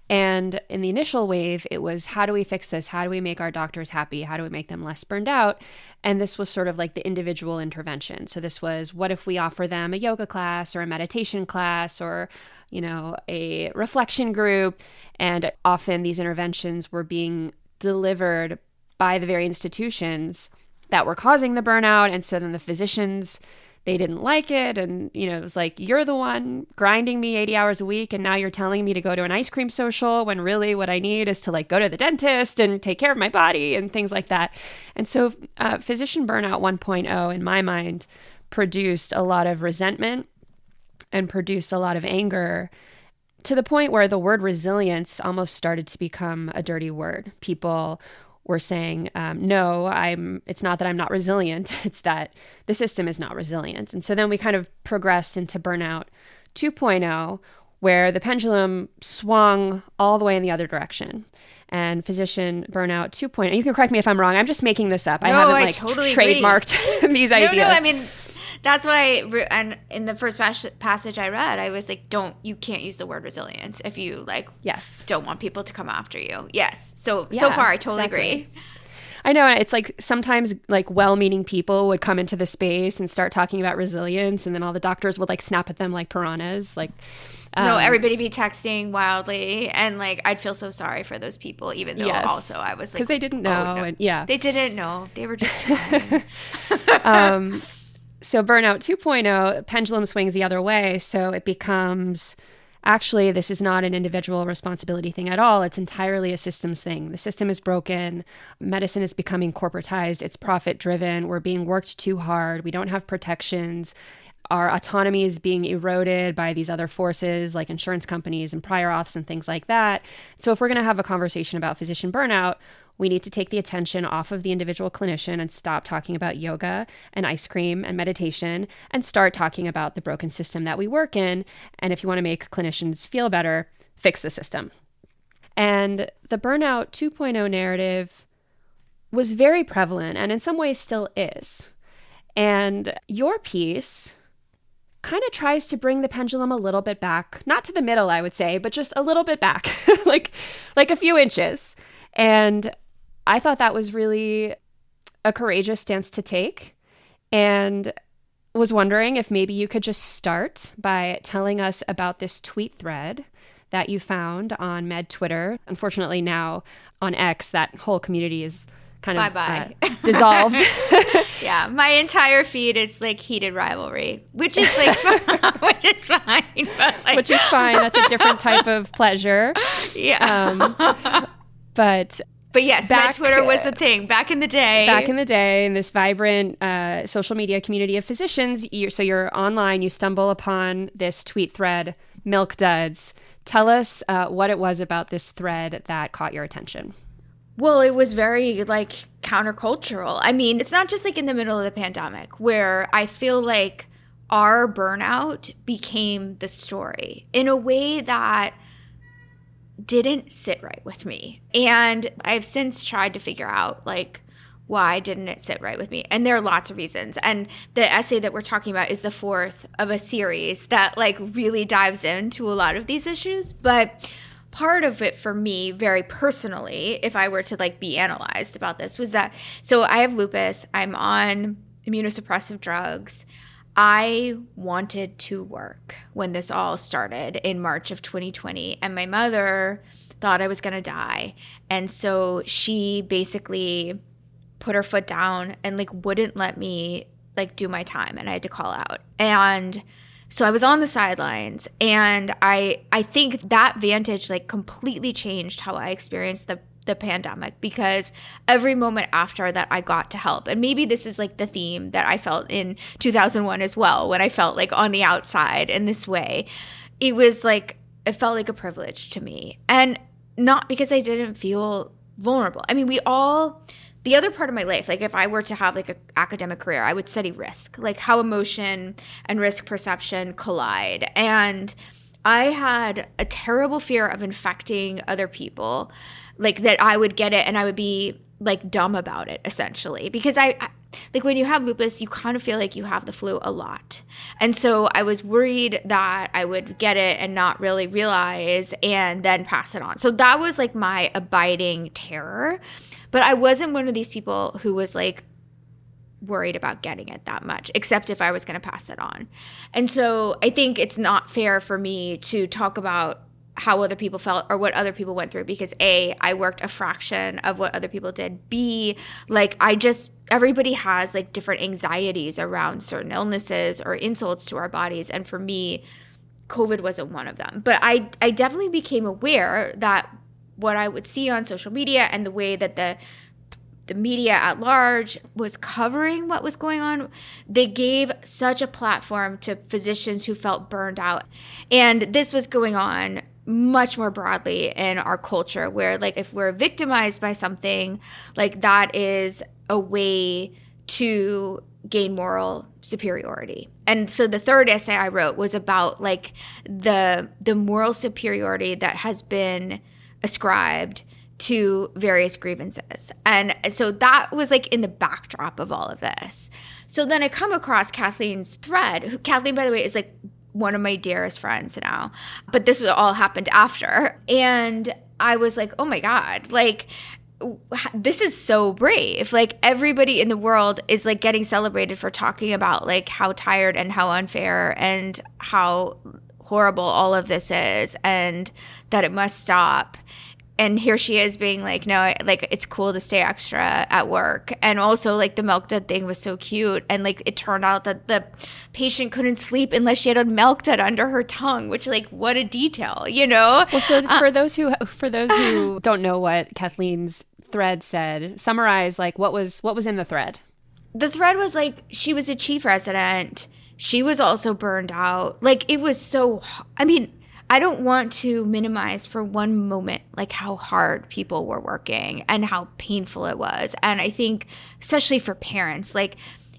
And in the initial wave, it was, how do we fix this? How do we make our doctors happy? How do we make them less burned out? And this was sort of like the individual intervention. So this was, what if we offer them a yoga class or a meditation class or, you know, a reflection group? And often these interventions were being delivered by the very institutions that were causing the burnout. And so then the physicians, they didn't like it. And, you know, it was like, you're the one grinding me 80 hours a week. And now you're telling me to go to an ice cream social when really what I need is to like go to the dentist and take care of my body and things like that. And so physician burnout 1.0, in my mind, produced a lot of resentment and produced a lot of anger, to the point where the word resilience almost started to become a dirty word. People were saying, no, it's not that I'm not resilient, it's that the system is not resilient. And so then we kind of progressed into burnout 2.0, where the pendulum swung all the way in the other direction. And physician burnout 2.0, you can correct me if I'm wrong, I'm just making this up. No, I haven't I totally trademarked these ideas. No, I mean, that's why, and in the first passage I read, I was like, you can't use the word resilience if you like, yes, don't want people to come after you. Yes. So yeah, far, I totally exactly. agree. I know. It's like sometimes like well-meaning people would come into the space and start talking about resilience, and then all the doctors would like snap at them like piranhas. Like, no, everybody be texting wildly, and like I'd feel so sorry for those people, even though also I was like, because they didn't know, no. and yeah, they didn't know. They were just trying. So burnout 2.0, pendulum swings the other way. So it becomes, actually, this is not an individual responsibility thing at all. It's entirely a systems thing. The system is broken. Medicine is becoming corporatized. It's profit driven. We're being worked too hard. We don't have protections. Our autonomy is being eroded by these other forces like insurance companies and prior auths and things like that. So if we're going to have a conversation about physician burnout, we need to take the attention off of the individual clinician and stop talking about yoga and ice cream and meditation and start talking about the broken system that we work in. And if you want to make clinicians feel better, fix the system. And the burnout 2.0 narrative was very prevalent and in some ways still is. And your piece kind of tries to bring the pendulum a little bit back, not to the middle, I would say, but just a little bit back, like a few inches. And I thought that was really a courageous stance to take, and was wondering if maybe you could just start by telling us about this tweet thread that you found on Med Twitter. Unfortunately, now on X, that whole community is kind of dissolved. Yeah, my entire feed is like heated rivalry, which is like, which is fine. But like, which is fine. That's a different type of pleasure. Yeah. But yes, Med Twitter was the thing back in the day. Back in the day, in this vibrant social media community of physicians, so you're online, you stumble upon this tweet thread, Milk Duds. Tell us what it was about this thread that caught your attention. Well, it was very like countercultural. I mean, it's not just like in the middle of the pandemic where I feel like our burnout became the story in a way that didn't sit right with me. And I've since tried to figure out like, why didn't it sit right with me? And there are lots of reasons. And the essay that we're talking about is the fourth of a series that like really dives into a lot of these issues. But part of it for me, very personally, if I were to like be analyzed about this, was that, so I have lupus, I'm on immunosuppressive drugs. I wanted to work when this all started in March of 2020, and my mother thought I was going to die. And so she basically put her foot down and like wouldn't let me like do my time, and I had to call out. And so I was on the sidelines, and I think that vantage like completely changed how I experienced the pandemic, because every moment after that I got to help. And maybe this is like the theme that I felt in 2001 as well, when I felt like on the outside in this way. It was like, it felt like a privilege to me, and not because I didn't feel vulnerable. I mean, the other part of my life, like if I were to have like an academic career, I would study risk, like how emotion and risk perception collide. And I had a terrible fear of infecting other people, like that I would get it and I would be like dumb about it, essentially. Because like when you have lupus, you kind of feel like you have the flu a lot. And so I was worried that I would get it and not really realize and then pass it on. So that was like my abiding terror. But I wasn't one of these people who was like worried about getting it that much, except if I was going to pass it on. And so I think it's not fair for me to talk about how other people felt or what other people went through, because A, I worked a fraction of what other people did. B, like everybody has like different anxieties around certain illnesses or insults to our bodies. And for me, COVID wasn't one of them. But I definitely became aware that what I would see on social media and the way that the media at large was covering what was going on, they gave such a platform to physicians who felt burned out. And this was going on much more broadly in our culture, where like if we're victimized by something, like that is a way to gain moral superiority. And so the third essay I wrote was about like the moral superiority that has been ascribed to various grievances. And so that was like in the backdrop of all of this. So then I come across Kathleen's thread, who Kathleen, by the way, is like one of my dearest friends now. But this all happened after. And I was like, oh my God, like this is so brave. Like everybody in the world is like getting celebrated for talking about like how tired and how unfair and how horrible all of this is and that it must stop. And here she is being like, no, like it's cool to stay extra at work. And also like the milk dud thing was so cute. And like it turned out that the patient couldn't sleep unless she had a milk dud under her tongue, which like what a detail, you know? Well, so for those who don't know what Kathleen's thread said, summarize like what was in the thread. The thread was like she was a chief resident. She was also burned out. Like it was so, I mean, I don't want to minimize for one moment like how hard people were working and how painful it was. And I think especially for parents, like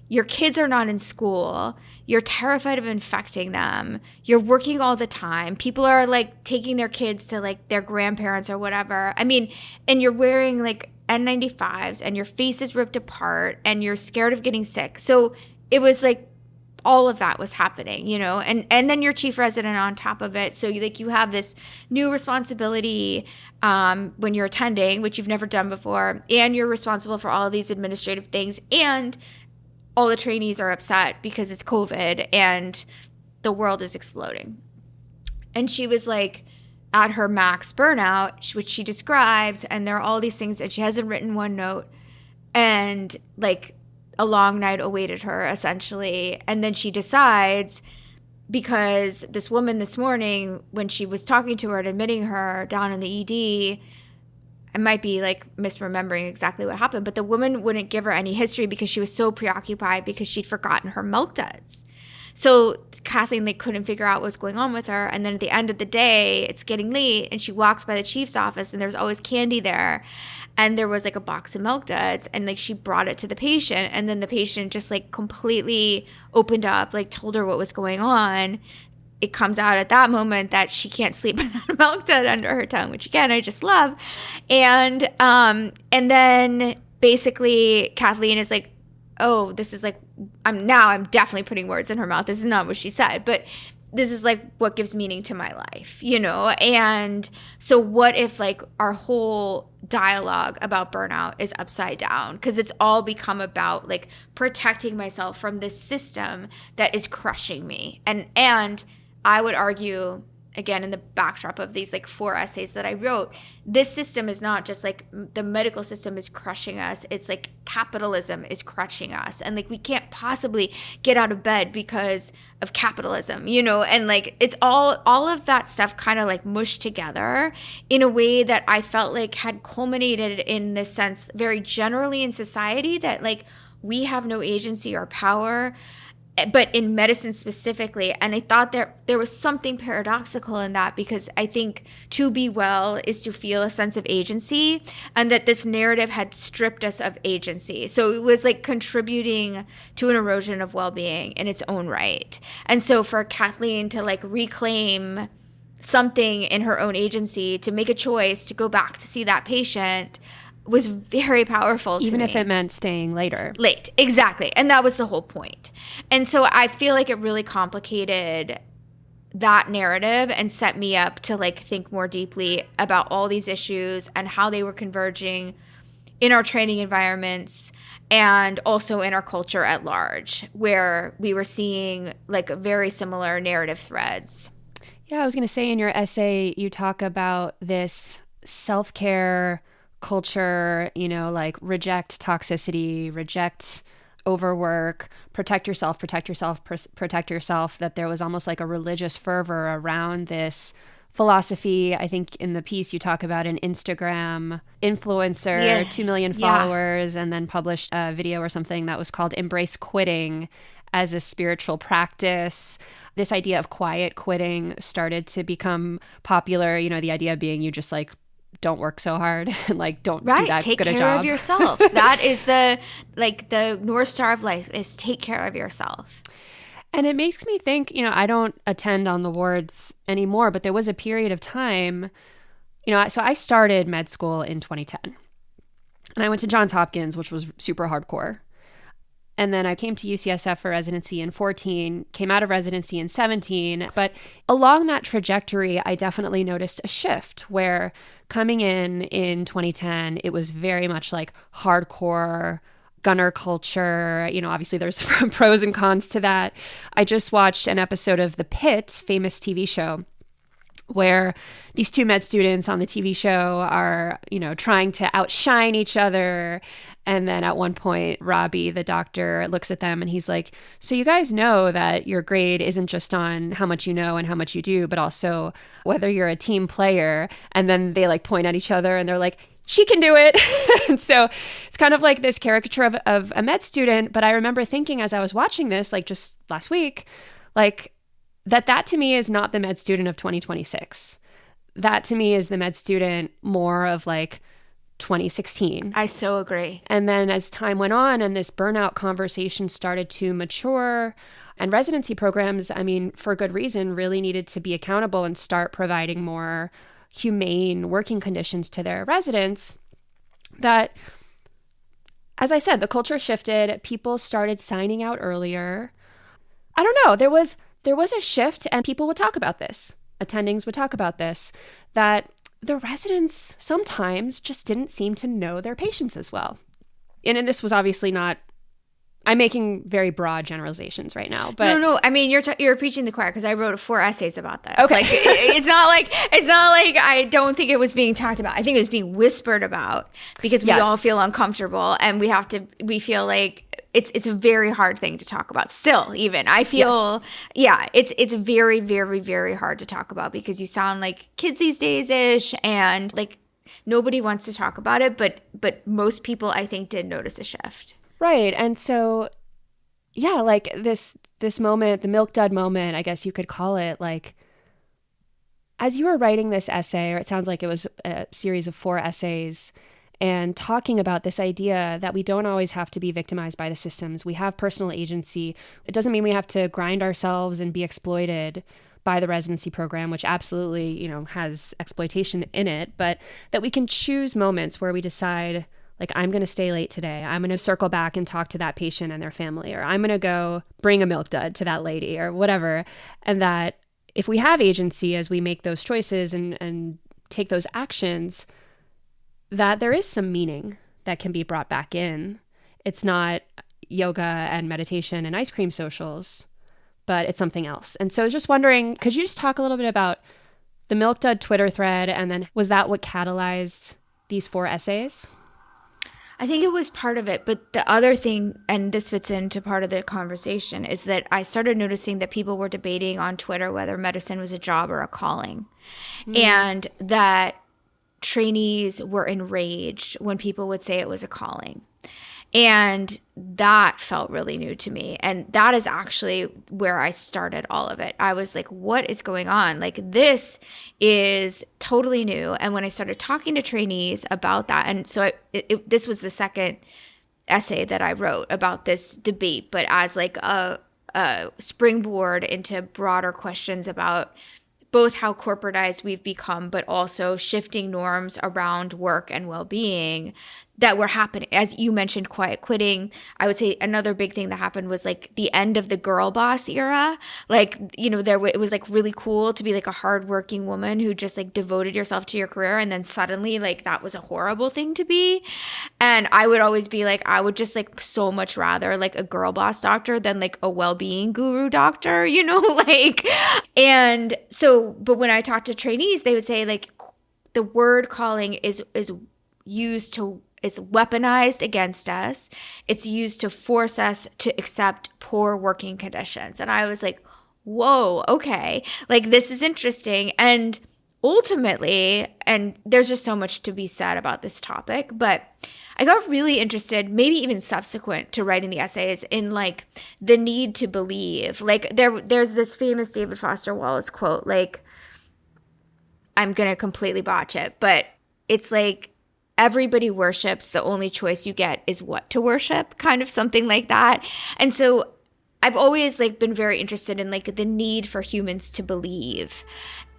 your kids are not in school, you're terrified of infecting them, you're working all the time, people are like taking their kids to like their grandparents or whatever. I mean, and you're wearing like N95s and your face is ripped apart and you're scared of getting sick. So it was like all of that was happening, you know, and then you're chief resident on top of it. So you have this new responsibility when you're attending, which you've never done before, and you're responsible for all of these administrative things, and all the trainees are upset because it's COVID and the world is exploding. And she was like at her max burnout, which she describes, and there are all these things, and she hasn't written one note, and like a long night awaited her, essentially. And then she decides, because this woman this morning, when she was talking to her and admitting her down in the ED, I might be like misremembering exactly what happened, but the woman wouldn't give her any history because she was so preoccupied because she'd forgotten her milk duds. So Kathleen like couldn't figure out what was going on with her. And then at the end of the day, it's getting late, and she walks by the chief's office, and there's always candy there. And there was like a box of milk duds, and like she brought it to the patient, and then the patient just like completely opened up, like told her what was going on. It comes out at that moment that she can't sleep without a milk dud under her tongue, which again I just love. And then basically Kathleen is like, oh, this is like I'm definitely putting words in her mouth. This is not what she said, but this is like what gives meaning to my life, you know? And so what if like our whole dialogue about burnout is upside down? Because it's all become about like protecting myself from this system that is crushing me. And I would argue, again, in the backdrop of these like 4 essays that I wrote, this system is not just like the medical system is crushing us. It's like capitalism is crushing us. And like we can't possibly get out of bed because of capitalism, you know? And like it's all of that stuff kind of like mushed together in a way that I felt like had culminated in this sense very generally in society that like we have no agency or power, but in medicine specifically. And I thought there was something paradoxical in that, because I think to be well is to feel a sense of agency, and that this narrative had stripped us of agency. So it was like contributing to an erosion of well-being in its own right. And so for Kathleen to like reclaim something in her own agency, to make a choice to go back to see that patient, was very powerful to me. Even if it meant staying later. Late, exactly. And that was the whole point. And so I feel like it really complicated that narrative and set me up to like think more deeply about all these issues and how they were converging in our training environments and also in our culture at large, where we were seeing like very similar narrative threads. Yeah, I was going to say in your essay, you talk about this self-care culture, you know, like reject toxicity, reject overwork, protect yourself, that there was almost like a religious fervor around this philosophy. I think in the piece you talk about an Instagram influencer, 2 million followers, and then published a video or something that was called Embrace Quitting as a spiritual practice. This idea of quiet quitting started to become popular, you know, the idea being you just like don't work so hard and like don't do that take good a job. Take care of yourself. That is the North Star of life, is take care of yourself. And it makes me think, you know, I don't attend on the wards anymore, but there was a period of time, you know, so I started med school in 2010 and I went to Johns Hopkins, which was super hardcore. And then I came to UCSF for residency in 14, came out of residency in 17. But along that trajectory, I definitely noticed a shift where coming in 2010, it was very much like hardcore gunner culture. You know, obviously there's pros and cons to that. I just watched an episode of The Pitt, famous TV show, where these two med students on the TV show are, you know, trying to outshine each other. And then at one point, Robbie, the doctor, looks at them and he's like, so you guys know that your grade isn't just on how much you know and how much you do, but also whether you're a team player. And then they like point at each other and they're like, she can do it. And so it's kind of like this caricature of a med student. But I remember thinking as I was watching this, like just last week, like that to me is not the med student of 2026. That to me is the med student more of like 2016. I so agree. And then as time went on and this burnout conversation started to mature, and residency programs, I mean, for good reason, really needed to be accountable and start providing more humane working conditions to their residents, that, as I said, the culture shifted. People started signing out earlier. I don't know. There was a shift, and people would talk about this. Attendings would talk about this, that the residents sometimes just didn't seem to know their patients as well. And this was obviously not, I'm making very broad generalizations right now, but no. I mean, you're preaching the choir, because I wrote 4 essays about this. Okay. Like, it's not like I don't think it was being talked about. I think it was being whispered about because we all feel uncomfortable, and we feel like it's a very hard thing to talk about still. Even I feel, it's very, very, very hard to talk about because you sound like kids these days ish, and like nobody wants to talk about it. But most people, I think, did notice a shift. Right. And so, yeah, like this moment, the milk dud moment, I guess you could call it, like, as you were writing this essay, or it sounds like it was a series of 4 essays, and talking about this idea that we don't always have to be victimized by the systems. We have personal agency. It doesn't mean we have to grind ourselves and be exploited by the residency program, which absolutely, you know, has exploitation in it, but that we can choose moments where we decide, like, I'm going to stay late today. I'm going to circle back and talk to that patient and their family, or I'm going to go bring a milk dud to that lady, or whatever. And that if we have agency as we make those choices and take those actions, that there is some meaning that can be brought back in. It's not yoga and meditation and ice cream socials, but it's something else. And so just wondering, could you just talk a little bit about the milk dud Twitter thread, and then was that what catalyzed these 4 essays? I think it was part of it. But the other thing, and this fits into part of the conversation, is that I started noticing that people were debating on Twitter whether medicine was a job or a calling. And that trainees were enraged when people would say it was a calling. And that felt really new to me. And that is actually where I started all of it. I was like, what is going on? Like, this is totally new. And when I started talking to trainees about that, and so this was the second essay that I wrote about this debate, but as like a springboard into broader questions about both how corporatized we've become, but also shifting norms around work and well-being that were happening. As you mentioned, quiet quitting. I would say another big thing that happened was like the end of the girl boss era. Like, you know, it was like really cool to be like a hardworking woman who just like devoted yourself to your career. And then suddenly like that was a horrible thing to be. And I would always be like, I would just like so much rather like a girl boss doctor than like a well-being guru doctor, you know, like, and so, but when I talked to trainees, they would say like the word calling is used to, it's weaponized against us. It's used to force us to accept poor working conditions. And I was like, whoa, okay. Like, this is interesting. And ultimately, and there's just so much to be said about this topic, but I got really interested, maybe even subsequent to writing the essays, in like the need to believe. Like there's this famous David Foster Wallace quote, like, I'm going to completely botch it, but it's like, everybody worships, the only choice you get is what to worship, kind of something like that. And so I've always like been very interested in like the need for humans to believe.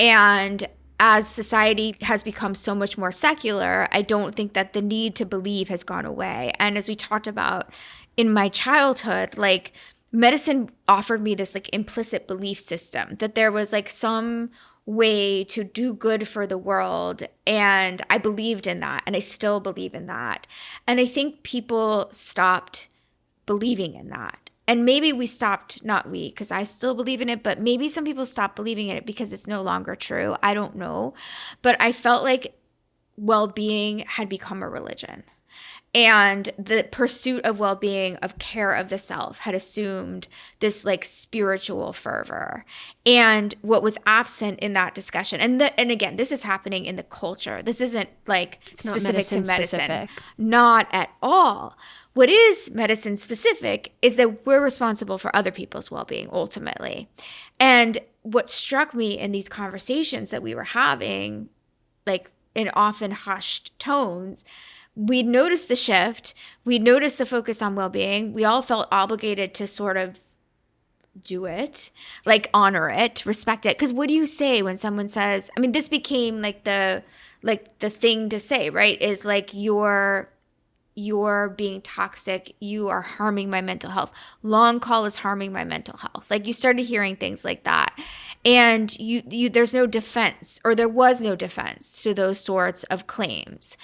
And as society has become so much more secular, I don't think that the need to believe has gone away. And as we talked about in my childhood, like medicine offered me this like implicit belief system that there was like some way to do good for the world. And I believed in that. And I still believe in that. And I think people stopped believing in that. And maybe we stopped, not we, because I still believe in it, but maybe some people stopped believing in it because it's no longer true. I don't know. But I felt like well-being had become a religion. And the pursuit of well-being, of care of the self, had assumed this like spiritual fervor. And what was absent in that discussion, and again, this is happening in the culture. This isn't like specific to medicine. Not at all. What is medicine specific is that we're responsible for other people's well-being ultimately. And what struck me in these conversations that we were having, like in often hushed tones, we'd noticed the shift. We'd noticed the focus on well-being. We all felt obligated to sort of do it, like honor it, respect it. Because what do you say when someone says, I mean, this became like the thing to say, right? Is like you're being toxic. You are harming my mental health. Long call is harming my mental health. Like you started hearing things like that. And you there's no defense, or there was no defense to those sorts of claims.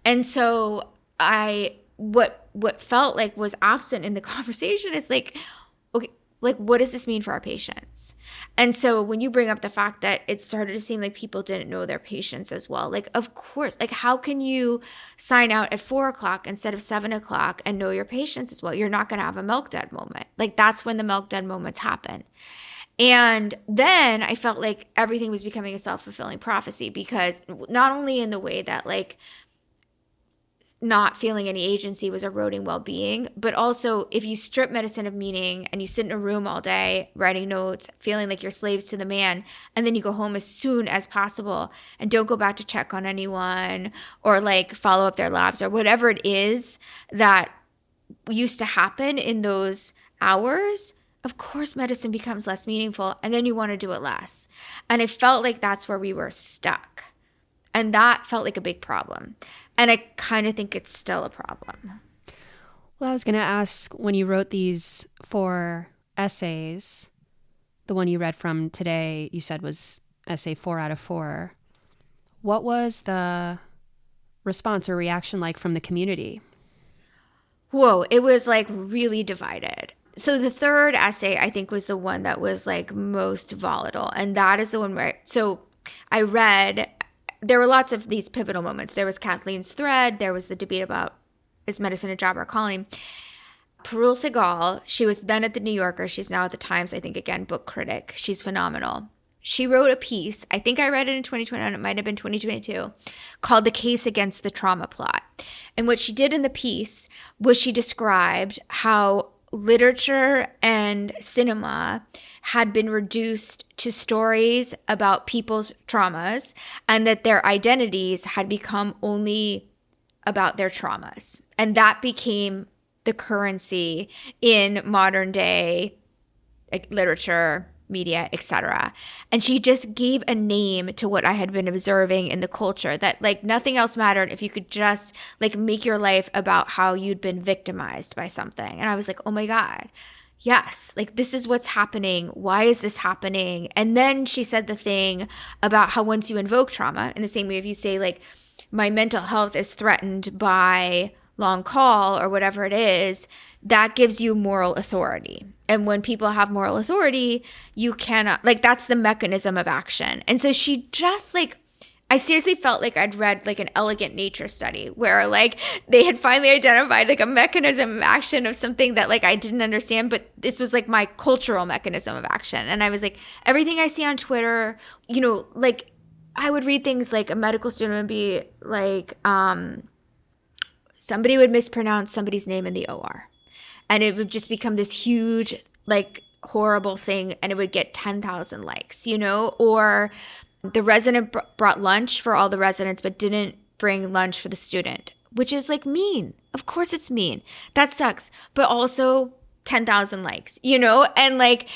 And so what felt like was absent in the conversation is like, okay, like what does this mean for our patients? And so when you bring up the fact that it started to seem like people didn't know their patients as well, like of course, like how can you sign out at 4:00 instead of 7:00 and know your patients as well? You're not going to have a milk dud moment. Like that's when the milk dud moments happen. And then I felt like everything was becoming a self-fulfilling prophecy, because not only in the way that like not feeling any agency was eroding well-being, but also if you strip medicine of meaning and you sit in a room all day writing notes, feeling like you're slaves to the man, and then you go home as soon as possible and don't go back to check on anyone or like follow up their labs or whatever it is that used to happen in those hours, of course medicine becomes less meaningful, and then you want to do it less. And I felt like that's where we were stuck. And that felt like a big problem. And I kind of think it's still a problem. Well, I was going to ask, when you wrote these 4 essays, the one you read from today, you said was essay 4 out of 4. What was the response or reaction like from the community? Whoa, it was like really divided. So the third essay, I think, was the one that was like most volatile. And that is the one where, so I read, there were lots of these pivotal moments. There was Kathleen's thread. There was the debate about, is medicine a job or a calling? Parul Sehgal, she was then at the New Yorker. She's now at the Times, I think, again, book critic. She's phenomenal. She wrote a piece, I think I read it in 2021, it might have been 2022, called The Case Against the Trauma Plot. And what she did in the piece was she described how literature and cinema had been reduced to stories about people's traumas, and that their identities had become only about their traumas. And that became the currency in modern day literature, media, etc. And she just gave a name to what I had been observing in the culture, that like nothing else mattered if you could just like make your life about how you'd been victimized by something. And I was like, oh my God, yes, like this is what's happening. Why is this happening? And then she said the thing about how once you invoke trauma, in the same way if you say like, my mental health is threatened by long call or whatever it is, that gives you moral authority. And when people have moral authority, you cannot, like, that's the mechanism of action. And so she just like, I seriously felt like I'd read like an elegant nature study where like they had finally identified like a mechanism of action of something that like I didn't understand, but this was like my cultural mechanism of action. And I was like, everything I see on Twitter, you know, like I would read things like a medical student would be like, somebody would mispronounce somebody's name in the OR. And it would just become this huge, like, horrible thing. And it would get 10,000 likes, you know? Or the resident brought lunch for all the residents, but didn't bring lunch for the student, which is, like, mean. Of course it's mean. That sucks. But also 10,000 likes, you know? And, like,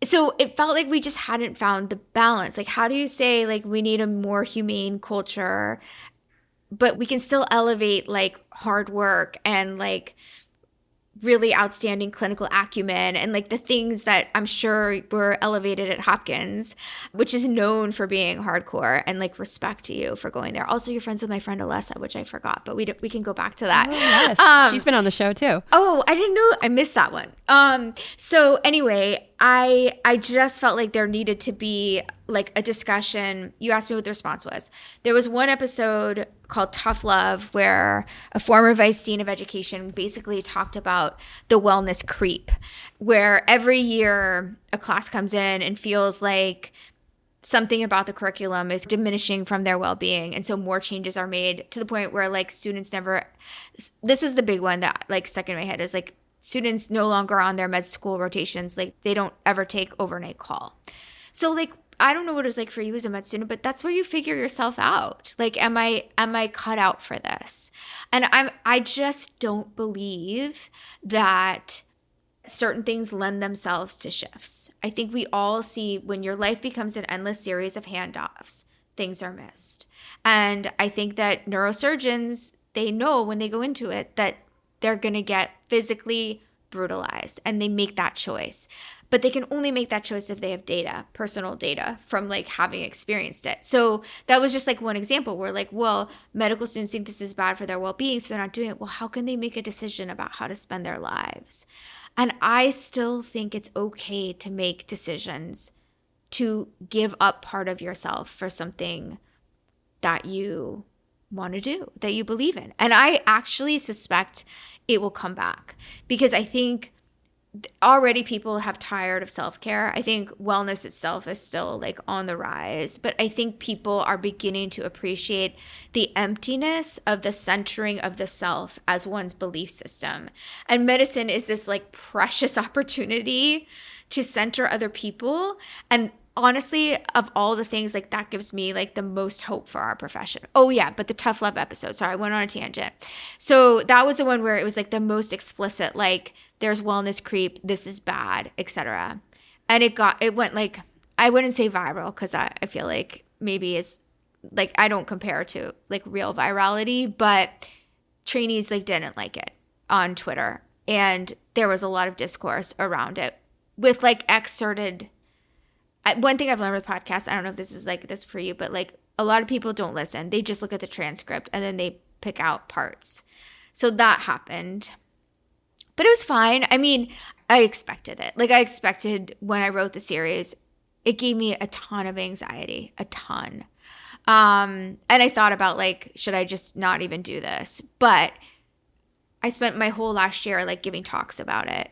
so it felt like we just hadn't found the balance. Like, how do you say, like, we need a more humane culture, but we can still elevate like hard work and like really outstanding clinical acumen and like the things that I'm sure were elevated at Hopkins, which is known for being hardcore, and like respect to you for going there. Also, you're friends with my friend Alessa, which I forgot, but we can go back to that. Oh, yes. She's been on the show too. Oh, I didn't know. I missed that one. So anyway, I just felt like there needed to be like a discussion. You asked me what the response was. There was one episode called Tough Love where a former vice dean of education basically talked about the wellness creep, where every year a class comes in and feels like something about the curriculum is diminishing from their well-being. And so more changes are made to the point where like students never, this was the big one that like stuck in my head, is like students no longer on their med school rotations, like they don't ever take overnight call. So like, I don't know what it's like for you as a med student, but that's where you figure yourself out. Like, am I cut out for this? And I just don't believe that certain things lend themselves to shifts. I think we all see when your life becomes an endless series of handoffs, things are missed. And I think that neurosurgeons, they know when they go into it that they're going to get physically brutalized, and they make that choice. But they can only make that choice if they have data, personal data from like having experienced it. So that was just like one example where like, well, medical students think this is bad for their well-being, so they're not doing it. Well, how can they make a decision about how to spend their lives? And I still think it's okay to make decisions to give up part of yourself for something that you want to do, that you believe in. And I actually suspect it will come back, because I think already people have tired of self-care. I think wellness itself is still like on the rise, but I think people are beginning to appreciate the emptiness of the centering of the self as one's belief system. And medicine is this like precious opportunity to center other people. And honestly, of all the things, like that gives me like the most hope for our profession. Oh yeah, but the Tough Love episode, sorry, I went on a tangent. So that was the one where it was like the most explicit, like there's wellness creep, this is bad, etc. And it went like, I wouldn't say viral, because I feel like maybe it's like, I don't compare to like real virality, but trainees like didn't like it on Twitter. And there was a lot of discourse around it with like excerpted. One thing I've learned with podcasts, I don't know if this is like this for you, but like a lot of people don't listen. They just look at the transcript and then they pick out parts. So that happened. But it was fine. I mean, I expected it. Like I expected when I wrote the series, it gave me a ton of anxiety, a ton. And I thought about like, should I just not even do this? But I spent my whole last year like giving talks about it.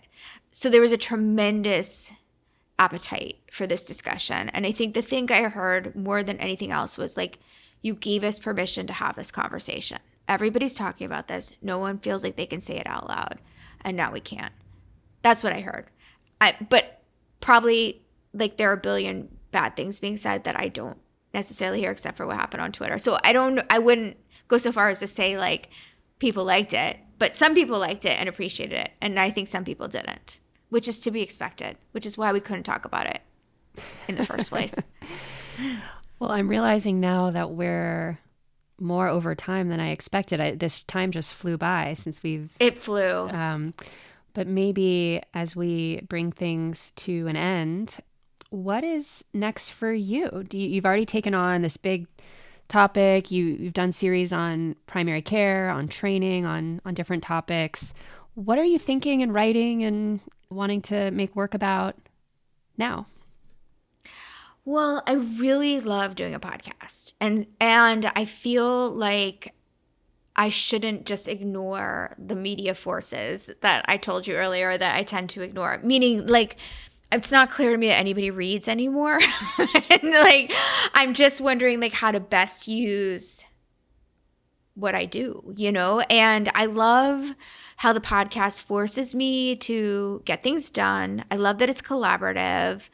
So there was a tremendous appetite for this discussion. And I think the thing I heard more than anything else was like, you gave us permission to have this conversation. Everybody's talking about this. No one feels like they can say it out loud. And now we can't. That's what I heard. But probably like there are a billion bad things being said that I don't necessarily hear, except for what happened on Twitter. So I wouldn't go so far as to say like people liked it, but some people liked it and appreciated it. And I think some people didn't, which is to be expected, which is why we couldn't talk about it. in the first place. Well, I'm realizing now that we're more over time than I expected. This time just flew by since It flew. But maybe as we bring things to an end, what is next for you? You've already taken on this big topic. You've done series on primary care, on training, on different topics. What are you thinking and writing and wanting to make work about now? Well, I really love doing a podcast, and I feel like I shouldn't just ignore the media forces that I told you earlier that I tend to ignore. Meaning, like, it's not clear to me that anybody reads anymore. And like, I'm just wondering like how to best use what I do, you know? And I love how the podcast forces me to get things done. I love that it's collaborative.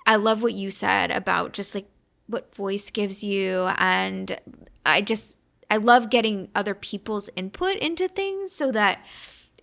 I love what you said about just like what voice gives you. And I love getting other people's input into things so that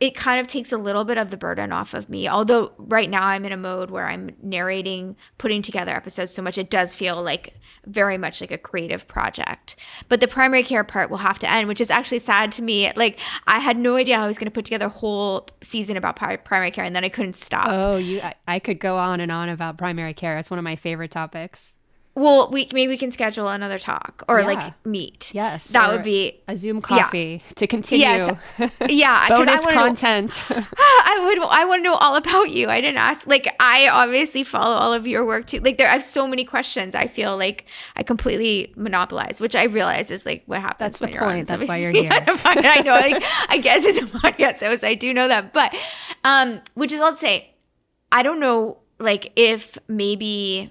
it kind of takes a little bit of the burden off of me. Although right now I'm in a mode where I'm narrating, putting together episodes so much, it does feel like very much like a creative project. But the primary care part will have to end, which is actually sad to me. Like, I had no idea how I was going to put together a whole season about primary care, and then I couldn't stop. Oh, I could go on and on about primary care. It's one of my favorite topics. Well, maybe we can schedule another talk or like meet. Yes. That would be a Zoom coffee to continue. Yes. Yeah. Bonus content. I want to know all about you. I didn't ask. Like, I obviously follow all of your work too. Like, I have so many questions. I feel like I completely monopolize, which I realize is like what happens when you're on. That's why you're here. I know. Like, I guess it's a podcast, so I do know that. But, which is all to say, I don't know, like, if maybe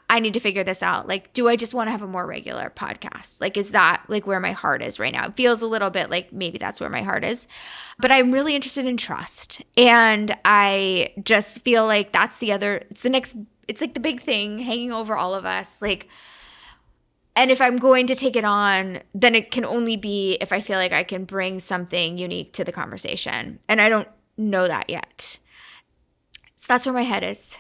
I need to figure this out. Like, do I just want to have a more regular podcast? Like, is that like where my heart is right now? It feels a little bit like maybe that's where my heart is. But I'm really interested in trust. And I just feel like it's like the big thing hanging over all of us. Like, and if I'm going to take it on, then it can only be if I feel like I can bring something unique to the conversation. And I don't know that yet. So that's where my head is.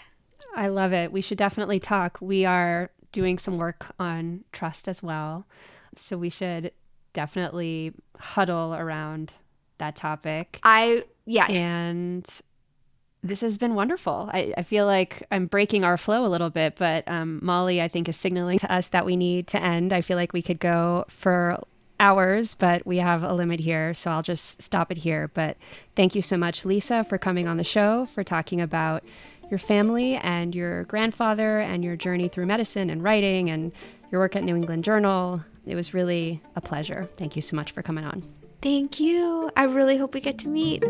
I love it. We should definitely talk. We are doing some work on trust as well. So we should definitely huddle around that topic. Yes. And this has been wonderful. I feel like I'm breaking our flow a little bit, but Molly, I think, is signaling to us that we need to end. I feel like we could go for hours, but we have a limit here, so I'll just stop it here. But thank you so much, Lisa, for coming on the show, for talking about your family and your grandfather and your journey through medicine and writing and your work at New England Journal. It was really a pleasure. Thank you so much for coming on. Thank you. I really hope we get to meet.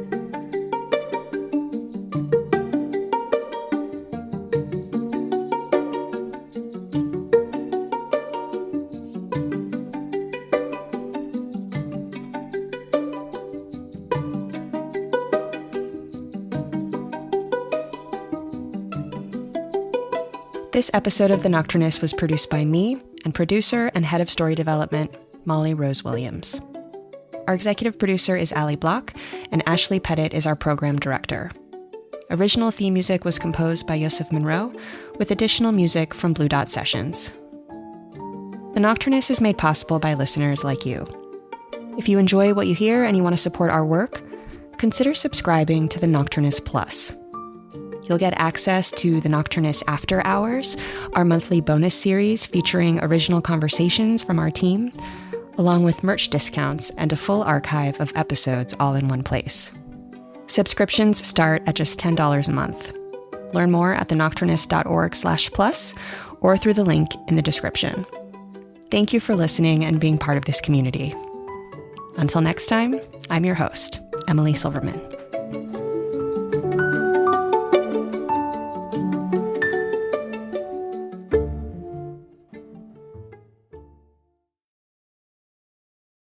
This episode of The Nocturnist was produced by me and producer and head of story development, Molly Rose Williams. Our executive producer is Allie Block, and Ashley Pettit is our program director. Original theme music was composed by Yosef Monroe, with additional music from Blue Dot Sessions. The Nocturnist is made possible by listeners like you. If you enjoy what you hear and you want to support our work, consider subscribing to The Nocturnist Plus. You'll get access to The Nocturnist After Hours, our monthly bonus series featuring original conversations from our team, along with merch discounts and a full archive of episodes all in one place. Subscriptions start at just $10 a month. Learn more at thenocturnist.org/plus or through the link in the description. Thank you for listening and being part of this community. Until next time, I'm your host, Emily Silverman.